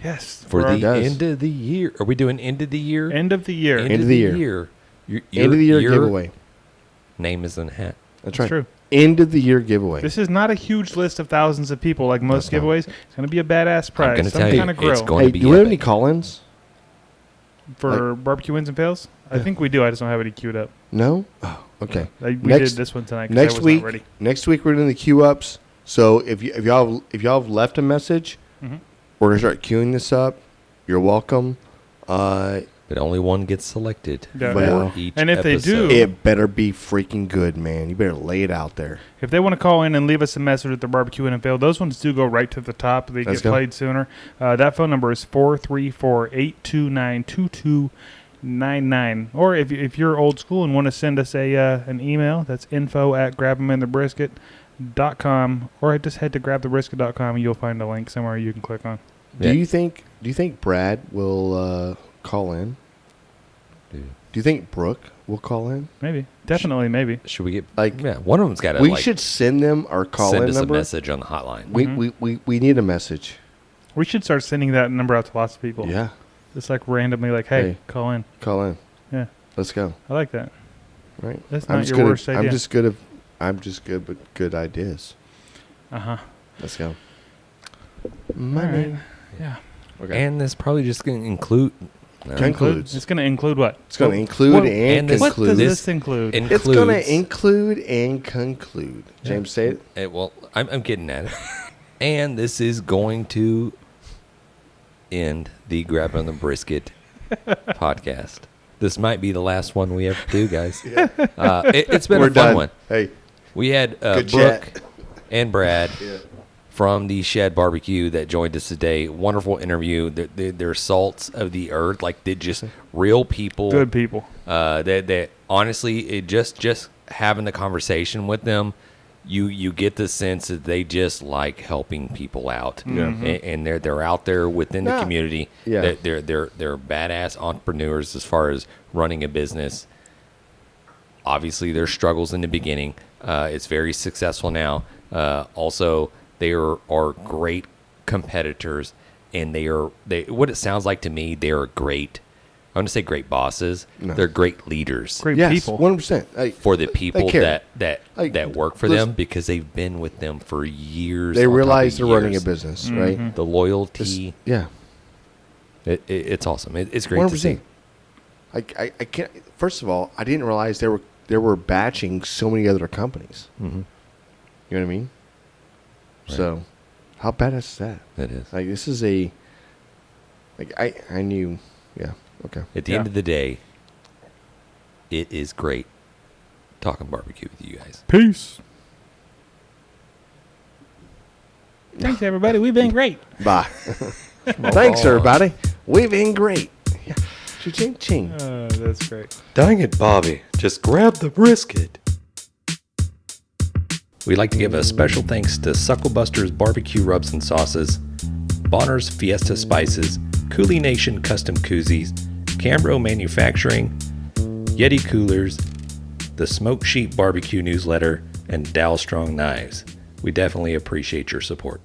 Yes. For the end of the year. Are we doing end of the year? End of the year. End of the year. End of the year giveaway. Name is in the hat. That's right. True. End of the year giveaway. This is not a huge list of thousands of people like most giveaways. It's going to be a badass prize. I'm going to tell kind of grill. It's going to be do we have any call-ins? For barbecue wins and fails? I think we do. I just don't have any queued up. No? Oh, okay. We did this one tonight because I was not ready. Next week we're doing the queue ups. So if y'all have left a message, we're gonna start queuing this up. You're welcome. But only one gets selected. Yeah. Well, each and if episode. they do, it better be freaking good, man. You better lay it out there. If they want to call in and leave us a message with the barbecue win and fail, those ones do go right to the top. They get played sooner. That phone number is 434-829-2299. Or if you're old school and want to send us an email, that's info@grabtheminthebrisket.com, or just head to grabthebrisket.com and you'll find a link somewhere you can click on. Do you think Brad will call in? Do you think Brooke will call in? Maybe. Definitely, maybe. Should we get one of them's got to We should send them our call-in number. Send us a message on the hotline. We need a message. We should start sending that number out to lots of people. Yeah. Just like randomly, like, hey, call in. Call in. Yeah. Let's go. I like that. Right. That's not your worst idea. I'm just good with good ideas. Let's go. Money. Right. Yeah. Okay. And this probably just going to include. Concludes. It's going to include what? It's going to include and conclude. What does this include? It's going to include and conclude. James, say it. Well, I'm getting at it. And this is going to end the Grab on the Brisket podcast. This might be the last one we ever do, guys. It's been a fun one. Hey, we had Brooke and Brad from the Shed BBQ that joined us today. Wonderful interview. They're salts of the earth, like they're just real people, good people. That honestly, it just having the conversation with them, you get the sense that they just like helping people out, and they're out there within the community. Yeah. They're badass entrepreneurs as far as running a business. Obviously, there's struggles in the beginning. It's very successful now. Also, they are great competitors, and they what it sounds like to me, they are great. I want to say great bosses. No. They're great leaders. Great people. 100%. For the people that work for them, listen, because they've been with them for years. They realize they're running a business, right? The loyalty. It's awesome. It's great 100%. To see. I can't. First of all, I didn't realize they were batching so many other companies. Mm-hmm. You know what I mean? Right. So, how badass is that? It is. Like, this is I knew. Yeah. Okay. At the end of the day, it is great talking barbecue with you guys. Peace. Thanks, everybody. We've been great. Bye. Thanks, everybody. We've been great. Yeah. Ching, ching. That's great. Dang it, Bobby. Just grab the brisket. We'd like to give a special thanks to Sucklebusters barbecue rubs and sauces, Bolner's Fiesta spices, CoolieNation custom koozies, Cambro Manufacturing, YETI Coolers, the Smoke Sheep Barbecue newsletter, and Dalstrong knives. We definitely appreciate your support.